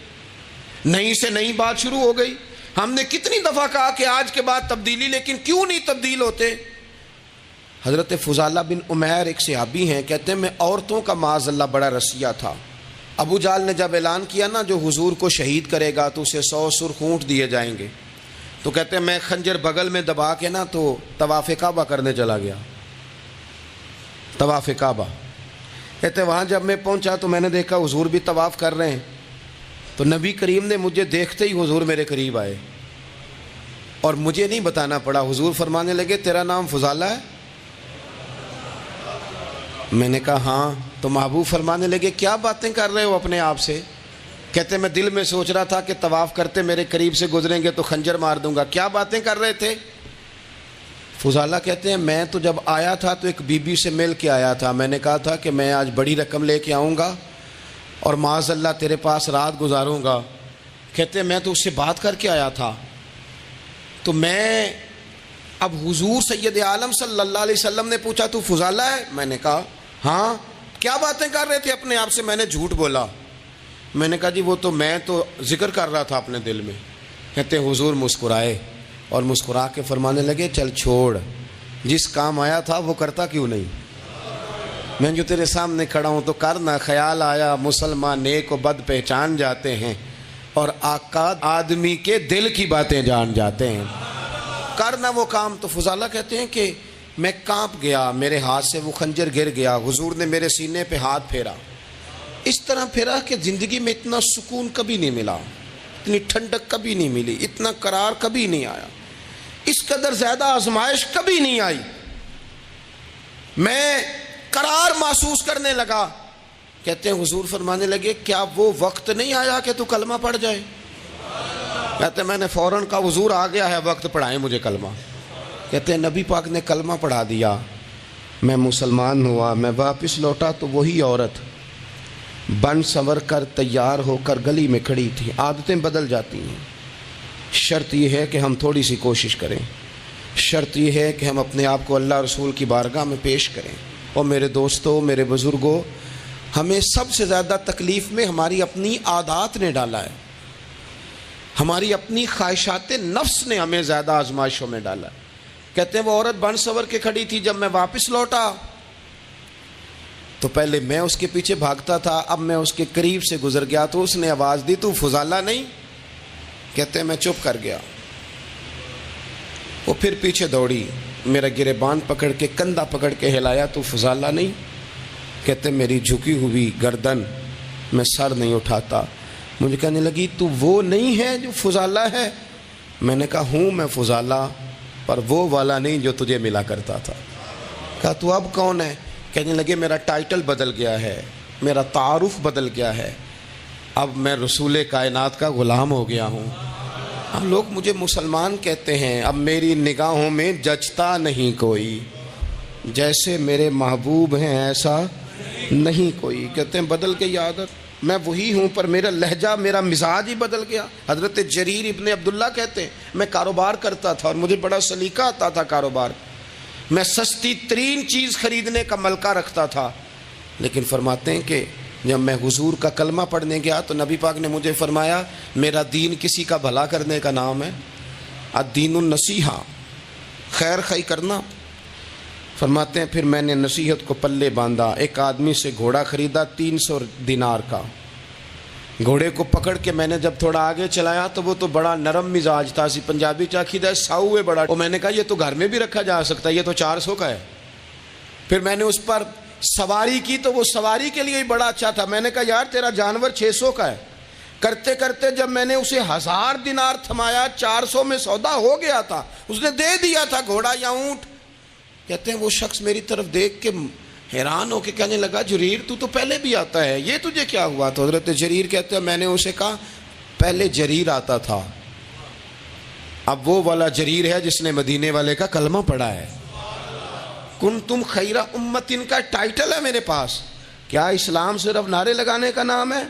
نئی سے نئی بات شروع ہو گئی. ہم نے کتنی دفعہ کہا کہ آج کے بعد تبدیلی، لیکن کیوں نہیں تبدیل ہوتے؟ حضرت فضالہ بن عمیر ایک صحابی ہیں، کہتے ہیں میں عورتوں کا معاذ اللہ بڑا رسیہ تھا. ابو جہل نے جب اعلان کیا نا جو حضور کو شہید کرے گا تو اسے 100 سرخ اونٹ دیے جائیں گے، تو کہتے ہیں میں خنجر بغل میں دبا کے نا تو طواف کعبہ کرنے چلا گیا. طواف کعبہ کہتے ہیں وہاں جب میں پہنچا تو میں نے دیکھا حضور بھی طواف کر رہے ہیں، تو نبی کریم نے مجھے دیکھتے ہی حضور میرے قریب آئے اور مجھے نہیں بتانا پڑا. حضور فرمانے لگے تیرا نام فضالہ ہے؟ میں نے کہا ہاں. تو محبوب فرمانے لگے کیا باتیں کر رہے ہو اپنے آپ سے؟ کہتے میں دل میں سوچ رہا تھا کہ طواف کرتے میرے قریب سے گزریں گے تو خنجر مار دوں گا. کیا باتیں کر رہے تھے؟ فضالہ کہتے ہیں میں تو جب آیا تھا تو ایک بی بی سے مل کے آیا تھا، میں نے کہا تھا کہ میں آج بڑی رقم لے کے آؤں گا اور معاذ اللہ تیرے پاس رات گزاروں گا. کہتے ہیں میں تو اس سے بات کر کے آیا تھا. تو میں اب حضور سید عالم صلی اللہ علیہ وسلم نے پوچھا تو فضالہ ہے؟ میں نے کہا ہاں. کیا باتیں کر رہے تھے اپنے آپ سے؟ میں نے جھوٹ بولا. میں نے کہا جی وہ تو میں تو ذکر کر رہا تھا اپنے دل میں. کہتے ہیں حضور مسکرائے اور مسکرا کے فرمانے لگے چل چھوڑ، جس کام آیا تھا وہ کرتا کیوں نہیں؟ میں جو تیرے سامنے کھڑا ہوں تو کرنا. خیال آیا مسلمان نیک و بد پہچان جاتے ہیں اور آقا آدمی کے دل کی باتیں جان جاتے ہیں. کرنا وہ کام. تو فضالہ کہتے ہیں کہ میں کانپ گیا، میرے ہاتھ سے وہ خنجر گر گیا. حضور نے میرے سینے پہ ہاتھ پھیرا، اس طرح پھیرا کہ زندگی میں اتنا سکون کبھی نہیں ملا، اتنی ٹھنڈک کبھی نہیں ملی، اتنا قرار کبھی نہیں آیا، اس قدر زیادہ آزمائش کبھی نہیں آئی. میں قرار محسوس کرنے لگا. کہتے ہیں حضور فرمانے لگے کیا وہ وقت نہیں آیا کہ تو کلمہ پڑھ جائے؟ کہتے ہیں میں نے فوراً کہا حضور آ گیا ہے وقت، پڑھائیں مجھے کلمہ. کہتے ہیں نبی پاک نے کلمہ پڑھا دیا، میں مسلمان ہوا. میں واپس لوٹا تو وہی عورت بن سنور کر تیار ہو کر گلی میں کھڑی تھی. عادتیں بدل جاتی ہیں. شرط یہ ہے کہ ہم تھوڑی سی کوشش کریں، شرط یہ ہے کہ ہم اپنے آپ کو اللہ رسول کی بارگاہ میں پیش کریں. اور میرے دوستوں، میرے بزرگوں، ہمیں سب سے زیادہ تکلیف میں ہماری اپنی عادات نے ڈالا ہے، ہماری اپنی خواہشات نفس نے ہمیں زیادہ آزمائشوں میں ڈالا ہے. کہتے ہیں وہ عورت بن سنور کے کھڑی تھی. جب میں واپس لوٹا تو پہلے میں اس کے پیچھے بھاگتا تھا، اب میں اس کے قریب سے گزر گیا تو اس نے آواز دی، تو فضالہ نہیں؟ کہتے ہیں میں چپ کر گیا۔ وہ پھر پیچھے دوڑی، میرا گریبان پکڑ کے کندھا پکڑ کے ہلایا، تو فضالہ نہیں؟ کہتے ہیں میری جھکی ہوئی گردن، میں سر نہیں اٹھاتا۔ مجھے کہنے لگی تو وہ نہیں ہے جو فضالہ ہے؟ میں نے کہا ہوں میں فضالہ، پر وہ والا نہیں جو تجھے ملا کرتا تھا۔ کہا تو اب کون ہے؟ کہنے لگے میرا ٹائٹل بدل گیا ہے، میرا تعارف بدل گیا ہے، اب میں رسول کائنات کا غلام ہو گیا ہوں۔ اب لوگ مجھے مسلمان کہتے ہیں، اب میری نگاہوں میں جچتا نہیں کوئی، جیسے میرے محبوب ہیں ایسا نہیں کوئی۔ کہتے ہیں بدل گئی عادت، میں وہی ہوں پر میرا لہجہ، میرا مزاج ہی بدل گیا۔ حضرت جریر ابن عبداللہ کہتے ہیں میں کاروبار کرتا تھا اور مجھے بڑا سلیقہ آتا تھا کاروبار، میں سستی ترین چیز خریدنے کا ملکہ رکھتا تھا، لیکن فرماتے ہیں کہ جب میں حضور کا کلمہ پڑھنے گیا تو نبی پاک نے مجھے فرمایا میرا دین کسی کا بھلا کرنے کا نام ہے، الدین النصیحہ، خیر خی کرنا۔ فرماتے ہیں پھر میں نے نصیحت کو پلے باندھا، ایک آدمی سے گھوڑا خریدا 300 دینار کا، گھوڑے کو پکڑ کے میں نے جب تھوڑا آگے چلایا تو وہ تو بڑا نرم مزاج تھا، پنجابی چاکھی دا ساؤ ہے بڑا، اور میں نے کہا یہ تو گھر میں بھی رکھا جا سکتا ہے، یہ تو 400 کا ہے۔ پھر میں نے اس پر سواری کی تو وہ سواری کے لیے ہی بڑا اچھا تھا، میں نے کہا یار تیرا جانور 600 کا ہے۔ کرتے کرتے جب میں نے اسے 1000 دینار تھمایا، 400 میں سودا ہو گیا تھا، اس نے دے دیا تھا گھوڑا یا اونٹ۔ کہتے ہیں وہ شخص میری طرف دیکھ کے حیران ہو کے کہنے لگا جریر تو پہلے بھی آتا ہے، یہ تجھے کیا ہوا؟ تو حضرت جریر کہتے ہیں میں نے اسے کہا پہلے جریر آتا تھا، اب وہ والا جریر ہے جس نے مدینے والے کا کلمہ پڑھا ہے۔ کنتم خیر امتن کا ٹائٹل ہے میرے پاس۔ کیا اسلام صرف نعرے لگانے کا نام ہے؟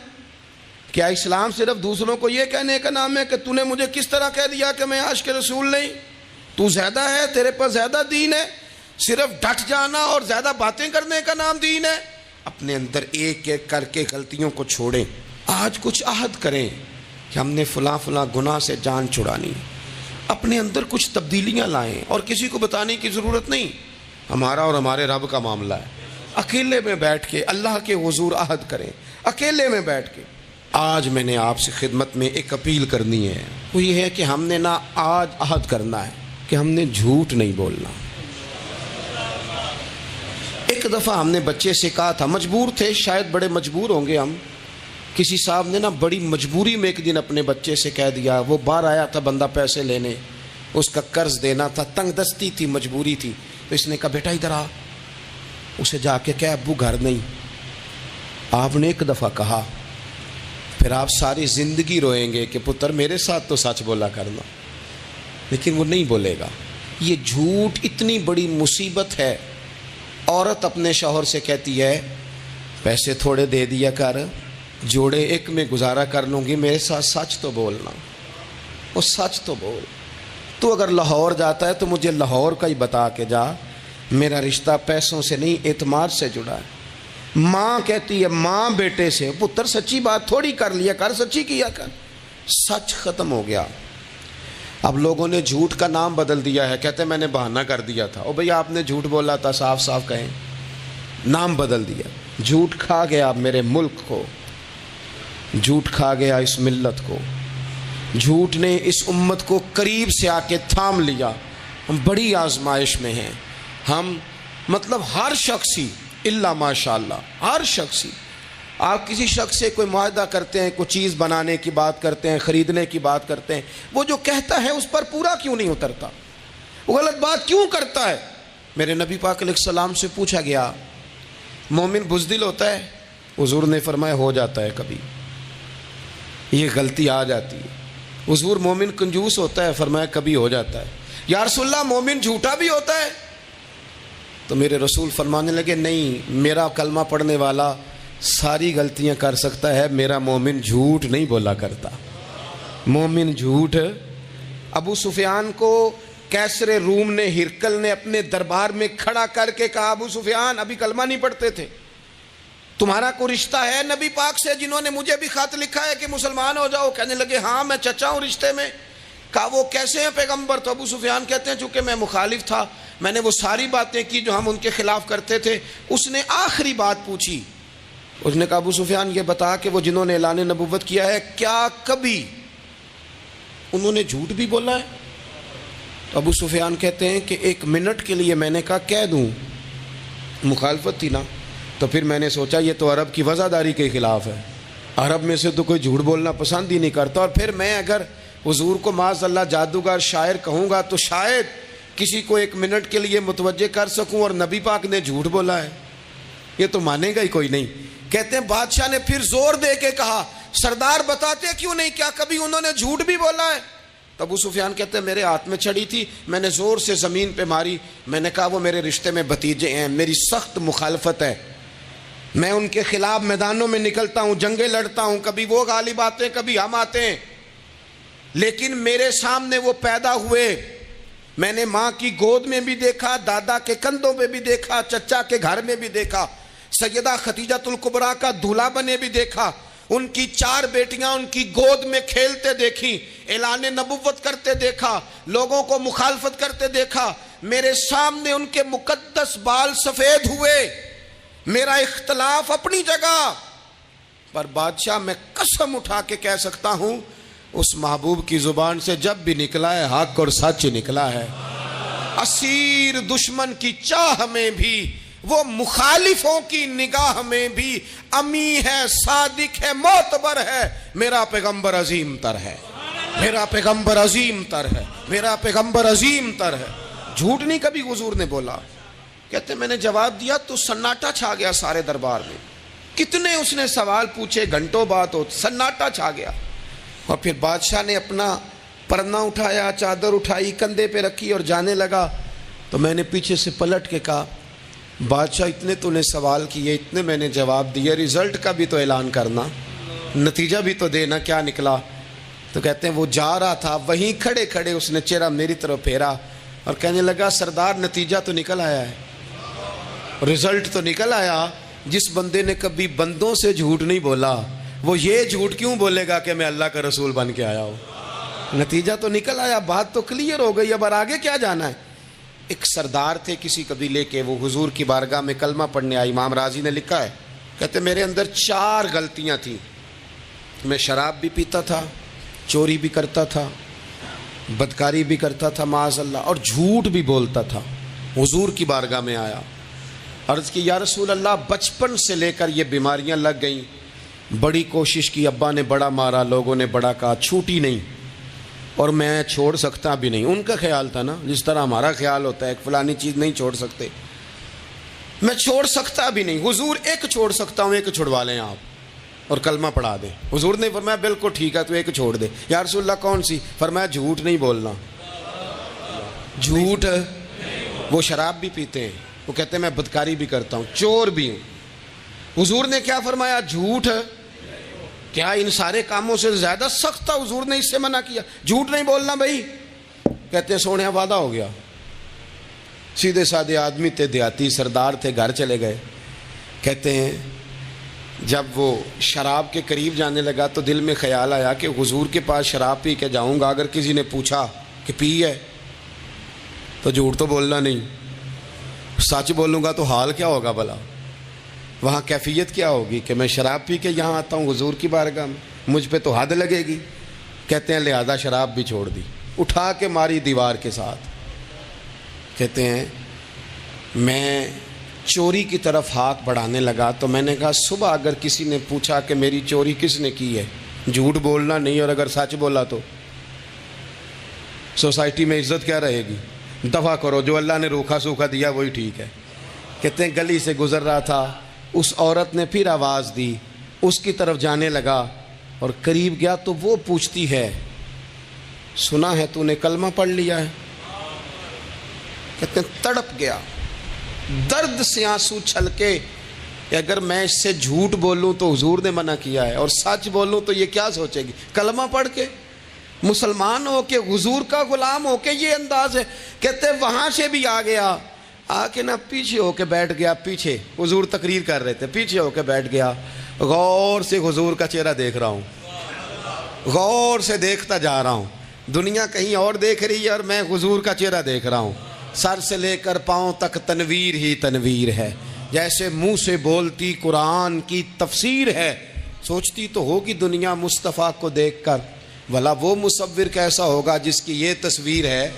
کیا اسلام صرف دوسروں کو یہ کہنے کا نام ہے کہ تو نے مجھے کس طرح کہہ دیا کہ میں عاشق رسول نہیں؟ تو زیادہ ہے، تیرے پر زیادہ دین ہے، صرف ڈٹ جانا اور زیادہ باتیں کرنے کا نام دین ہے؟ اپنے اندر ایک ایک کر کے غلطیوں کو چھوڑیں۔ آج کچھ عہد کریں کہ ہم نے فلاں فلاں گناہ سے جان چھڑانی، اپنے اندر کچھ تبدیلیاں لائیں، اور کسی کو بتانے کی ضرورت نہیں، ہمارا اور ہمارے رب کا معاملہ ہے۔ اکیلے میں بیٹھ کے اللہ کے حضور عہد کریں، اکیلے میں بیٹھ کے۔ آج میں نے آپ سے خدمت میں ایک اپیل کرنی ہے، وہ یہ ہے کہ ہم نے نہ آج عہد کرنا ہے کہ ہم نے جھوٹ نہیں بولنا۔ ایک دفعہ ہم نے بچے سے کہا تھا، مجبور تھے، شاید بڑے مجبور ہوں گے ہم، کسی صاحب نے نا بڑی مجبوری میں ایک دن اپنے بچے سے کہہ دیا، وہ باہر آیا تھا بندہ پیسے لینے، اس کا قرض دینا تھا، تنگ دستی تھی، مجبوری تھی، تو اس نے کہا بیٹا ادھر آ، اسے جا کے کہا ابو گھر نہیں۔ آپ نے ایک دفعہ کہا، پھر آپ ساری زندگی روئیں گے کہ پتر میرے ساتھ تو سچ بولا کرنا، لیکن وہ نہیں بولے گا۔ یہ جھوٹ اتنی بڑی مصیبت ہے۔ عورت اپنے شوہر سے کہتی ہے پیسے تھوڑے دے دیا کر، جوڑے ایک میں گزارا کر لوں گی، میرے ساتھ سچ تو بولنا، وہ سچ تو بول۔ تو اگر لاہور جاتا ہے تو مجھے لاہور کا ہی بتا کے جا، میرا رشتہ پیسوں سے نہیں اعتماد سے جڑا ہے۔ ماں کہتی ہے ماں بیٹے سے، پتر سچی بات تھوڑی کر لیا کر، سچی کیا کر۔ سچ ختم ہو گیا۔ اب لوگوں نے جھوٹ کا نام بدل دیا ہے، کہتے ہیں میں نے بہانہ کر دیا تھا۔ او بھئی آپ نے جھوٹ بولا تھا، صاف صاف کہیں، نام بدل دیا۔ جھوٹ کھا گیا میرے ملک کو، جھوٹ کھا گیا اس ملت کو، جھوٹ نے اس امت کو قریب سے آ کے تھام لیا۔ ہم بڑی آزمائش میں ہیں، ہم مطلب ہر شخصی الا ماشاءاللہ، ہر شخصی، آپ کسی شخص سے کوئی معاہدہ کرتے ہیں، کوئی چیز بنانے کی بات کرتے ہیں، خریدنے کی بات کرتے ہیں، وہ جو کہتا ہے اس پر پورا کیوں نہیں اترتا؟ وہ غلط بات کیوں کرتا ہے؟ میرے نبی پاک علیہ السلام سے پوچھا گیا مومن بزدل ہوتا ہے؟ حضور نے فرمایا ہو جاتا ہے، کبھی یہ غلطی آ جاتی ہے۔ حضور مومن کنجوس ہوتا ہے؟ فرمایا کبھی ہو جاتا ہے۔ یا رسول اللہ مومن جھوٹا بھی ہوتا ہے؟ تو میرے رسول فرمانے لگے نہیں، میرا کلمہ پڑھنے والا ساری غلطیاں کر سکتا ہے، میرا مومن جھوٹ نہیں بولا کرتا۔ مومن جھوٹ۔ ابو سفیان کو کیسر روم نے، ہرقل نے اپنے دربار میں کھڑا کر کے کہا ابو سفیان ابھی کلمہ نہیں پڑھتے تھے، تمہارا کوئی رشتہ ہے نبی پاک سے جنہوں نے مجھے بھی خط لکھا ہے کہ مسلمان ہو جاؤ؟ کہنے لگے ہاں میں چچا ہوں رشتے میں۔ کہا وہ کیسے ہیں پیغمبر؟ تو ابو سفیان کہتے ہیں چونکہ میں مخالف تھا میں نے وہ ساری باتیں کی جو ہم ان کے خلاف کرتے تھے. اس نے آخری بات پوچھی. اس نے کہا ابو سفیان یہ بتا کہ وہ جنہوں نے اعلان نبوت کیا ہے کیا کبھی انہوں نے جھوٹ بھی بولا ہے؟ تو ابو سفیان کہتے ہیں کہ 1 منٹ کے لیے میں نے کہا کہہ دوں. مخالفت تھی نا. تو پھر میں نے سوچا یہ تو عرب کی وزاداری کے خلاف ہے. عرب میں سے تو کوئی جھوٹ بولنا پسند ہی نہیں کرتا. اور پھر میں اگر حضور کو معاذ اللہ جادوگر شاعر کہوں گا تو شاید کسی کو 1 منٹ کے لیے متوجہ کر سکوں اور نبی پاک نے جھوٹ بولا ہے. یہ تو مانے گا ہی کوئی نہیں. کہتے ہیں بادشاہ نے پھر زور دے کے کہا سردار بتاتے کیوں نہیں, کیا کبھی انہوں نے جھوٹ بھی بولا ہے؟ تو ابو سفیان کہتے ہیں میرے ہاتھ میں چھڑی تھی, میں نے زور سے زمین پہ ماری. میں نے کہا وہ میرے رشتے میں بھتیجے ہیں, میری سخت مخالفت ہے, میں ان کے خلاف میدانوں میں نکلتا ہوں, جنگیں لڑتا ہوں, کبھی وہ غالب آتے ہیں کبھی ہم آتے ہیں, لیکن میرے سامنے وہ پیدا ہوئے. میں نے ماں کی گود میں بھی دیکھا, دادا کے کندھوں پہ بھی دیکھا, چچا کے گھر میں بھی دیکھا, سیدہ خدیجۃ الکبریٰ کا دولہا بنے بھی دیکھا, ان کی 4 بیٹیاں ان کی گود میں کھیلتے دیکھی, اعلان نبوت کرتے دیکھا, لوگوں کو مخالفت کرتے دیکھا. میرے سامنے ان کے مقدس بال سفید ہوئے. میرا اختلاف اپنی جگہ, پر بادشاہ میں قسم اٹھا کے کہہ سکتا ہوں اس محبوب کی زبان سے جب بھی نکلا ہے حق اور سچ نکلا ہے. اسیر دشمن کی چاہ میں بھی, وہ مخالفوں کی نگاہ میں بھی امی ہے, صادق ہے, معتبر ہے. میرا پیغمبر عظیم تر ہے, میرا پیغمبر عظیم تر ہے, میرا پیغمبر عظیم تر ہے. جھوٹ نہیں کبھی حضور نے بولا. کہتے میں نے جواب دیا تو سناٹا چھا گیا سارے دربار میں. کتنے اس نے سوال پوچھے, گھنٹوں بات ہو, سناٹا چھا گیا. اور پھر بادشاہ نے اپنا پرنا اٹھایا, چادر اٹھائی, کندھے پہ رکھی اور جانے لگا. تو میں نے پیچھے سے پلٹ کے کہا بادشاہ اتنے تو نے سوال کیے, اتنے میں نے جواب دیے, رزلٹ کا بھی تو اعلان کرنا, نتیجہ بھی تو دینا, کیا نکلا؟ تو کہتے ہیں وہ جا رہا تھا, وہیں کھڑے کھڑے اس نے چہرہ میری طرف پھیرا اور کہنے لگا سردار نتیجہ تو نکل آیا ہے, رزلٹ تو نکل آیا. جس بندے نے کبھی بندوں سے جھوٹ نہیں بولا وہ یہ جھوٹ کیوں بولے گا کہ میں اللہ کا رسول بن کے آیا ہوں؟ نتیجہ تو نکل آیا, بات تو کلیئر ہو گئی, اب آگے کیا جانا ہے؟ ایک سردار تھے کسی قبیلے کے, وہ حضور کی بارگاہ میں کلمہ پڑھنے آئے. امام راضی نے لکھا ہے, کہتے میرے اندر 4 غلطیاں تھیں. میں شراب بھی پیتا تھا, چوری بھی کرتا تھا, بدکاری بھی کرتا تھا معاذ اللہ, اور جھوٹ بھی بولتا تھا. حضور کی بارگاہ میں آیا, عرض کی یا رسول اللہ بچپن سے لے کر یہ بیماریاں لگ گئیں, بڑی کوشش کی, ابا نے بڑا مارا, لوگوں نے بڑا کہا, چھوٹی نہیں, اور میں چھوڑ سکتا بھی نہیں. ان کا خیال تھا نا جس طرح ہمارا خیال ہوتا ہے فلانی چیز نہیں چھوڑ سکتے, میں چھوڑ سکتا بھی نہیں. حضور ایک چھوڑ سکتا ہوں, ایک چھڑوا لیں آپ اور کلمہ پڑھا دیں. حضور نے فرمایا بالکل ٹھیک ہے تو ایک چھوڑ دے. یا رسول اللہ کون سی؟ فرمایا جھوٹ نہیں بولنا. جھوٹ, وہ شراب بھی پیتے ہیں, وہ کہتے ہیں میں بدکاری بھی کرتا ہوں, چور بھی ہوں. حضور نے کیا فرمایا؟ جھوٹ. کیا ان سارے کاموں سے زیادہ سخت تھا حضور نے اس سے منع کیا, جھوٹ نہیں بولنا بھائی. کہتے ہیں سونے وعدہ ہو گیا. سیدھے سادے آدمی تھے, دیہاتی سردار تھے, گھر چلے گئے. کہتے ہیں جب وہ شراب کے قریب جانے لگا تو دل میں خیال آیا کہ حضور کے پاس شراب پی کے جاؤں گا, اگر کسی نے پوچھا کہ پی ہے تو جھوٹ تو بولنا نہیں, سچ بولوں گا تو حال کیا ہوگا بھلا, وہاں کیفیت کیا ہوگی کہ میں شراب پی کے یہاں آتا ہوں حضور کی بارگاہ میں, مجھ پہ تو حد لگے گی. کہتے ہیں لہذا شراب بھی چھوڑ دی, اٹھا کے ماری دیوار کے ساتھ. کہتے ہیں میں چوری کی طرف ہاتھ بڑھانے لگا تو میں نے کہا صبح اگر کسی نے پوچھا کہ میری چوری کس نے کی ہے, جھوٹ بولنا نہیں, اور اگر سچ بولا تو سوسائٹی میں عزت کیا رہے گی؟ دفع کرو, جو اللہ نے روکھا سوکھا دیا وہی ٹھیک ہے. کہتے ہیں گلی سے گزر رہا تھا, اس عورت نے پھر آواز دی, اس کی طرف جانے لگا اور قریب گیا تو وہ پوچھتی ہے سنا ہے تو نے کلمہ پڑھ لیا ہے؟ کہتے ہیں تڑپ گیا, درد سے آنسو چھلکے کہ اگر میں اس سے جھوٹ بولوں تو حضور نے منع کیا ہے, اور سچ بولوں تو یہ کیا سوچے گی؟ کلمہ پڑھ کے مسلمان ہو کے حضور کا غلام ہو کے یہ انداز ہے. کہتے ہیں وہاں سے بھی آ گیا, آ کے نا پیچھے ہو کے بیٹھ گیا, پیچھے حضور تقریر کر رہے تھے, پیچھے ہو کے بیٹھ گیا. غور سے حضور کا چہرہ دیکھ رہا ہوں, غور سے دیکھتا جا رہا ہوں. دنیا کہیں اور دیکھ رہی ہے اور میں حضور کا چہرہ دیکھ رہا ہوں. سر سے لے کر پاؤں تک تنویر ہی تنویر ہے، جیسے منہ سے بولتی قرآن کی تفسیر ہے۔ سوچتی تو ہوگی دنیا مصطفیٰ کو دیکھ کر، بھلا وہ مصور کیسا ہوگا جس کی یہ تصویر ہے۔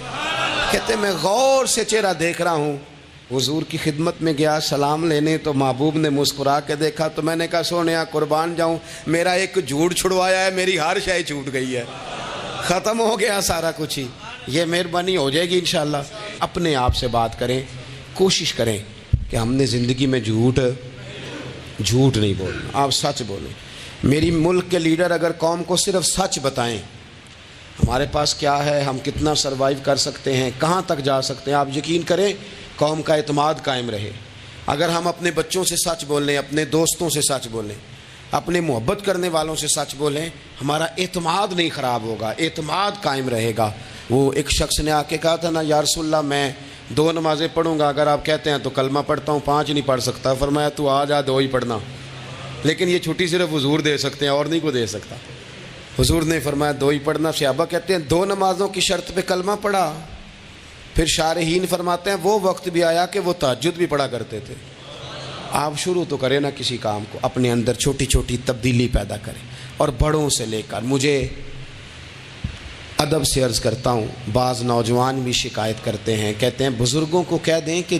کہتے میں غور سے چہرہ دیکھ رہا ہوں، حضور کی خدمت میں گیا سلام لینے تو محبوب نے مسکرا کے دیکھا تو میں نے کہا سونیا قربان جاؤں، میرا ایک جھوٹ چھڑوایا ہے، میری ہر شے چھوٹ گئی ہے، ختم ہو گیا سارا کچھ ہی۔ یہ مہربانی ہو جائے گی انشاءاللہ۔ اپنے آپ سے بات کریں، کوشش کریں کہ ہم نے زندگی میں جھوٹ نہیں بولنا، آپ سچ بولیں۔ میری ملک کے لیڈر اگر قوم کو صرف سچ بتائیں، ہمارے پاس کیا ہے، ہم کتنا سروائیو کر سکتے ہیں، کہاں تک جا سکتے ہیں، آپ یقین کریں قوم کا اعتماد قائم رہے۔ اگر ہم اپنے بچوں سے سچ بولیں، اپنے دوستوں سے سچ بولیں، اپنے محبت کرنے والوں سے سچ بولیں، ہمارا اعتماد نہیں خراب ہوگا، اعتماد قائم رہے گا۔ وہ ایک شخص نے آ کے کہا تھا نا، یا رسول اللہ میں 2 نمازیں پڑھوں گا، اگر آپ کہتے ہیں تو کلمہ پڑھتا ہوں، 5 نہیں پڑھ سکتا۔ فرمایا تو آ جا 2 ہی پڑھنا، لیکن یہ چھٹی صرف حضور دے سکتے ہیں، اور نہیں کو دے سکتا۔ حضور نے فرمایا 2 ہی پڑھنا۔ صحابہ کہتے ہیں 2 نمازوں کی شرط پہ کلمہ پڑھا۔ پھر شارحین فرماتے ہیں وہ وقت بھی آیا کہ وہ تہجد بھی پڑھا کرتے تھے۔ آپ شروع تو کریں نا کسی کام کو، اپنے اندر چھوٹی چھوٹی تبدیلی پیدا کریں، اور بڑوں سے لے کر، مجھے ادب سے عرض کرتا ہوں، بعض نوجوان بھی شکایت کرتے ہیں، کہتے ہیں بزرگوں کو کہہ دیں کہ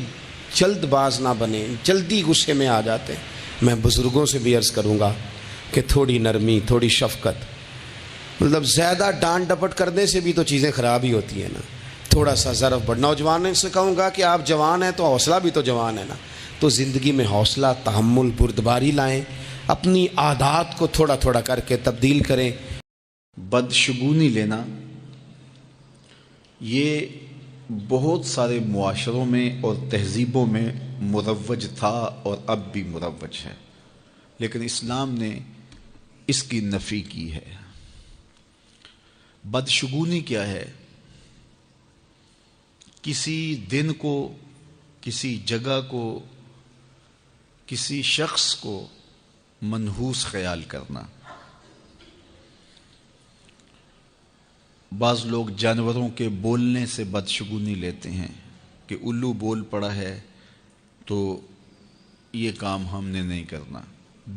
جلد باز نہ بنیں، جلدی غصے میں آ جاتے ہیں۔ میں بزرگوں سے بھی عرض کروں گا کہ تھوڑی نرمی، تھوڑی شفقت، مطلب زیادہ ڈانٹ ڈپٹ کرنے سے بھی تو چیزیں خراب ہی ہوتی ہیں نا، تھوڑا سا ظرف بڑھ۔ نوجوانوں سے کہوں گا کہ آپ جوان ہیں تو حوصلہ بھی تو جوان ہے نا، تو زندگی میں حوصلہ، تحمل، بردباری لائیں، اپنی عادات کو تھوڑا تھوڑا کر کے تبدیل کریں۔ بدشگونی لینا یہ بہت سارے معاشروں میں اور تہذیبوں میں مروج تھا اور اب بھی مروج ہے، لیکن اسلام نے اس کی نفی کی ہے۔ بدشگونی کیا ہے؟ کسی دن کو، کسی جگہ کو، کسی شخص کو منحوس خیال کرنا۔ بعض لوگ جانوروں کے بولنے سے بدشگونی لیتے ہیں کہ الو بول پڑا ہے تو یہ کام ہم نے نہیں کرنا،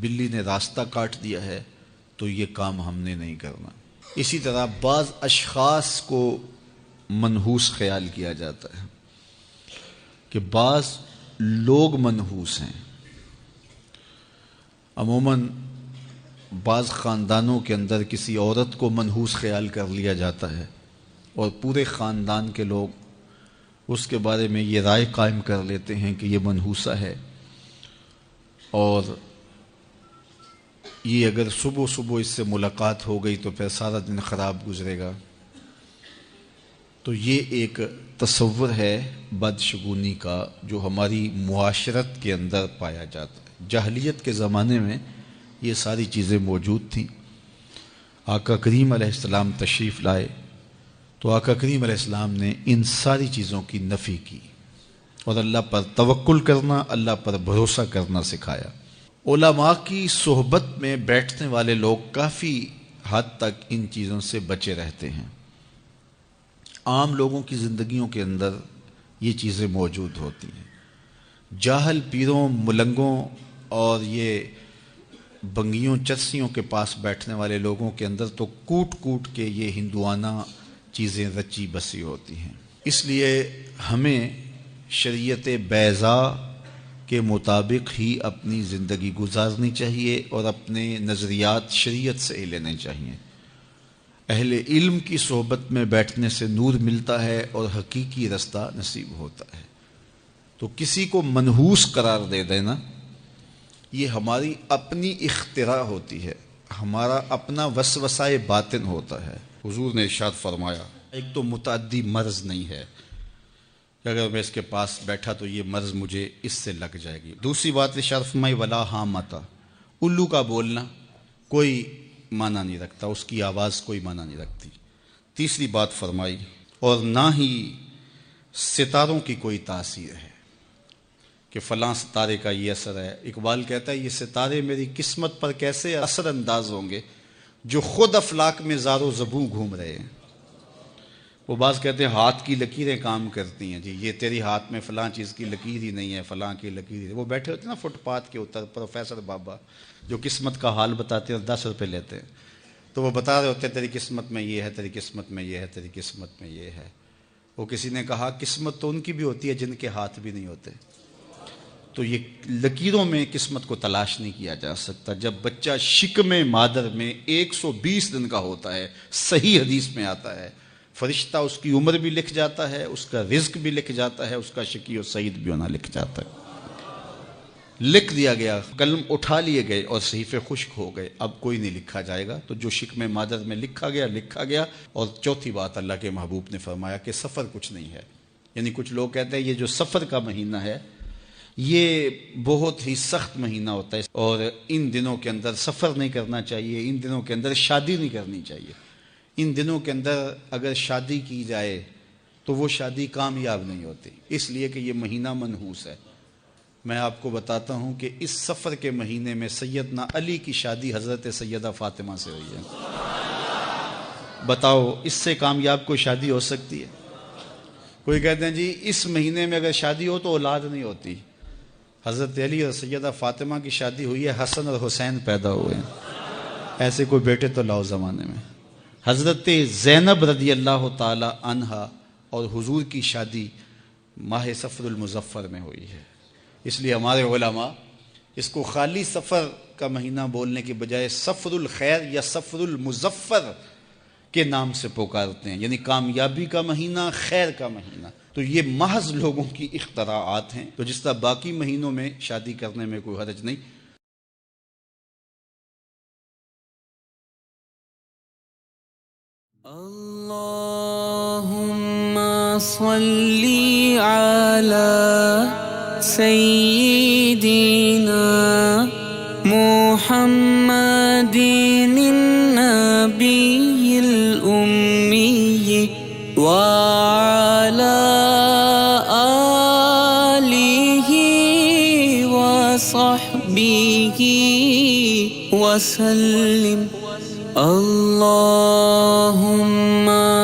بلی نے راستہ کاٹ دیا ہے تو یہ کام ہم نے نہیں کرنا۔ اسی طرح بعض اشخاص کو منحوس خیال کیا جاتا ہے کہ بعض لوگ منحوس ہیں۔ عموماً بعض خاندانوں کے اندر کسی عورت کو منحوس خیال کر لیا جاتا ہے اور پورے خاندان کے لوگ اس کے بارے میں یہ رائے قائم کر لیتے ہیں کہ یہ منحوسہ ہے، اور یہ اگر صبح صبح اس سے ملاقات ہو گئی تو پھر سارا دن خراب گزرے گا۔ تو یہ ایک تصور ہے بدشگونی کا جو ہماری معاشرت کے اندر پایا جاتا ہے۔ جاہلیت کے زمانے میں یہ ساری چیزیں موجود تھیں۔ آقا کریم علیہ السلام تشریف لائے تو آقا کریم علیہ السلام نے ان ساری چیزوں کی نفی کی اور اللہ پر توکل کرنا، اللہ پر بھروسہ کرنا سکھایا۔ علماء کی صحبت میں بیٹھنے والے لوگ کافی حد تک ان چیزوں سے بچے رہتے ہیں۔ عام لوگوں کی زندگیوں کے اندر یہ چیزیں موجود ہوتی ہیں۔ جاہل پیروں، ملنگوں اور یہ بنگیوں چرسیوں کے پاس بیٹھنے والے لوگوں کے اندر تو کوٹ کوٹ کے یہ ہندوانہ چیزیں رچی بسی ہوتی ہیں۔ اس لیے ہمیں شریعت بیضاء کے مطابق ہی اپنی زندگی گزارنی چاہیے اور اپنے نظریات شریعت سے ہی لینے چاہیے۔ اہل علم کی صحبت میں بیٹھنے سے نور ملتا ہے اور حقیقی رستہ نصیب ہوتا ہے۔ تو کسی کو منحوس قرار دے دینا یہ ہماری اپنی اختراع ہوتی ہے، ہمارا اپنا وسوسہ باطن ہوتا ہے۔ حضور نے ارشاد فرمایا ایک تو متعدی مرض نہیں ہے کہ اگر میں اس کے پاس بیٹھا تو یہ مرض مجھے اس سے لگ جائے گی۔ دوسری بات ارشاد فرمائی ولا حامتا، الو کا بولنا کوئی معنی نہیں رکھتا، اس کی آواز کوئی معنی نہیں رکھتی۔ تیسری بات فرمائی اور نہ ہی ستاروں کی کوئی تاثیر ہے کہ فلاں ستارے کا یہ اثر ہے۔ اقبال کہتا ہے یہ ستارے میری قسمت پر کیسے اثر انداز ہوں گے جو خود افلاک میں زار و زبوں گھوم رہے ہیں۔ وہ بعض کہتے ہیں ہاتھ کی لکیریں کام کرتی ہیں، جی یہ تیری ہاتھ میں فلاں چیز کی لکیر ہی نہیں ہے، فلاں کی لکیر ہی، وہ بیٹھے ہوتے ہیں نا فٹ پاتھ کے اوپر، پروفیسر بابا جو قسمت کا حال بتاتے ہیں اور 10 روپے لیتے ہیں، تو وہ بتا رہے ہوتے ہیں تیری قسمت میں یہ ہے، تیری قسمت میں یہ ہے، تیری قسمت میں یہ ہے۔ وہ کسی نے کہا قسمت تو ان کی بھی ہوتی ہے جن کے ہاتھ بھی نہیں ہوتے، تو یہ لکیروں میں قسمت کو تلاش نہیں کیا جا سکتا۔ جب بچہ شکم مادر میں 120 دن کا ہوتا ہے، صحیح حدیث میں آتا ہے، فرشتہ اس کی عمر بھی لکھ جاتا ہے، اس کا رزق بھی لکھ جاتا ہے، اس کا شقی و سعید بھی ہونا لکھ جاتا ہے۔ لکھ دیا گیا، قلم اٹھا لیے گئے اور صحیفے خشک ہو گئے، اب کوئی نہیں لکھا جائے گا۔ تو جو شکم مادر میں لکھا گیا۔ اور چوتھی بات اللہ کے محبوب نے فرمایا کہ سفر کچھ نہیں ہے، یعنی کچھ لوگ کہتے ہیں یہ جو سفر کا مہینہ ہے یہ بہت ہی سخت مہینہ ہوتا ہے اور ان دنوں کے اندر سفر نہیں کرنا چاہیے، ان دنوں کے اندر شادی نہیں کرنی چاہیے، ان دنوں کے اندر اگر شادی کی جائے تو وہ شادی کامیاب نہیں ہوتی، اس لیے کہ یہ مہینہ منحوس ہے۔ میں آپ کو بتاتا ہوں کہ اس سفر کے مہینے میں سیدنا علی کی شادی حضرت سیدہ فاطمہ سے ہوئی ہے۔ بتاؤ اس سے کامیاب کوئی شادی ہو سکتی ہے؟ کوئی کہتے ہیں جی اس مہینے میں اگر شادی ہو تو اولاد نہیں ہوتی، حضرت علی اور سیدہ فاطمہ کی شادی ہوئی ہے، حسن اور حسین پیدا ہوئے ہیں، ایسے کوئی بیٹے تو لاؤ زمانے میں۔ حضرت زینب رضی اللہ تعالی عنہا اور حضور کی شادی ماہ صفر المظفر میں ہوئی ہے، اس لیے ہمارے علماء اس کو خالی سفر کا مہینہ بولنے کے بجائے صفر الخیر یا صفر المظفر کے نام سے پکارتے ہیں، یعنی کامیابی کا مہینہ، خیر کا مہینہ۔ تو یہ محض لوگوں کی اختراعات ہیں، تو جس طرح باقی مہینوں میں شادی کرنے میں کوئی حرج نہیں۔ اللہم صلی علی سیدنا محمد النبی الأمی وعلی آلہ وصحبہ وسلم۔ اللہم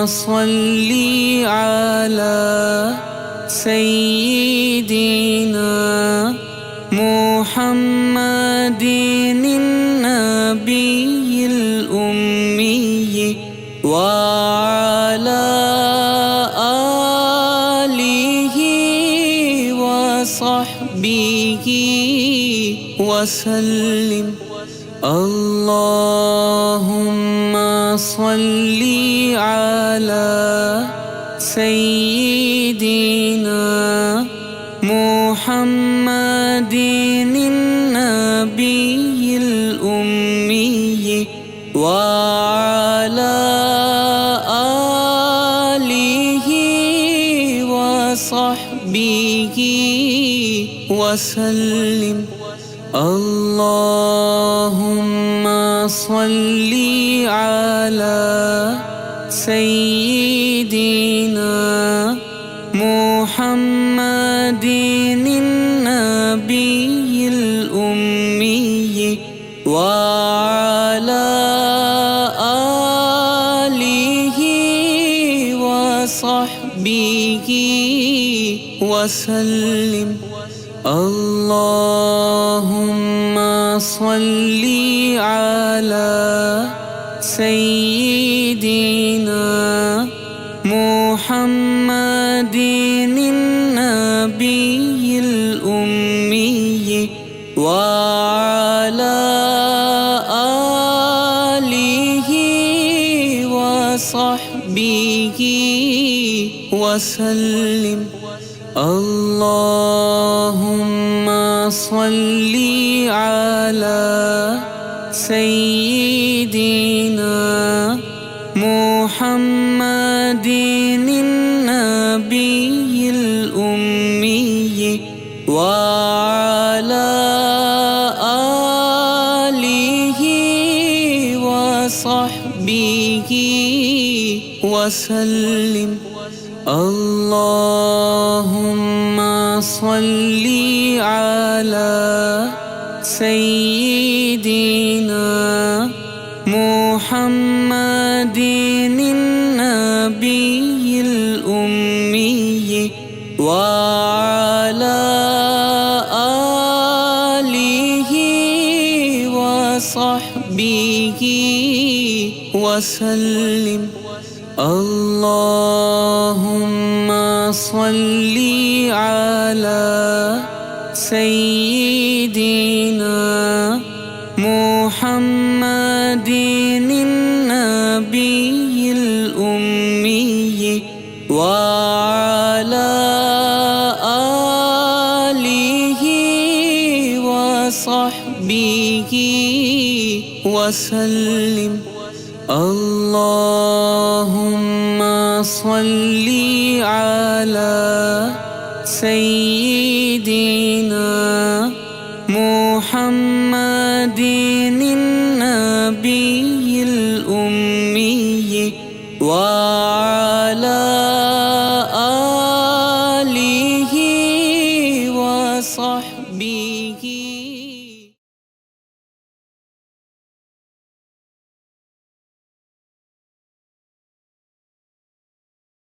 صلی علی سیدنا محمد النبی الأمی وعلی آلہ وصحبہ وسلم۔ اللہم صلی علی سیدنا محمد النبی الأمی وعلی آلہ وصحبہ وسلم۔ اللہم صلی علی سیدنا محمد النبی الأمی وعلی آلہ وصحبہ وسلم۔ اللہم صلی علی سیدنا محمد النبی الأمی وعلی آلہ وصحبہ وسلم۔ اللہم صلی علی سیدنا محمد النبی الأمی وعلی آلہ وصحبہ وسلم۔ اللہم صلی علی سیدنا محمد النبی وسلم اللهم صل على سيدنا محمد النبي الأمي وعلى آله وصحبه وسلم اللهم صل على سيدنا محمد النبي الأمي وعلى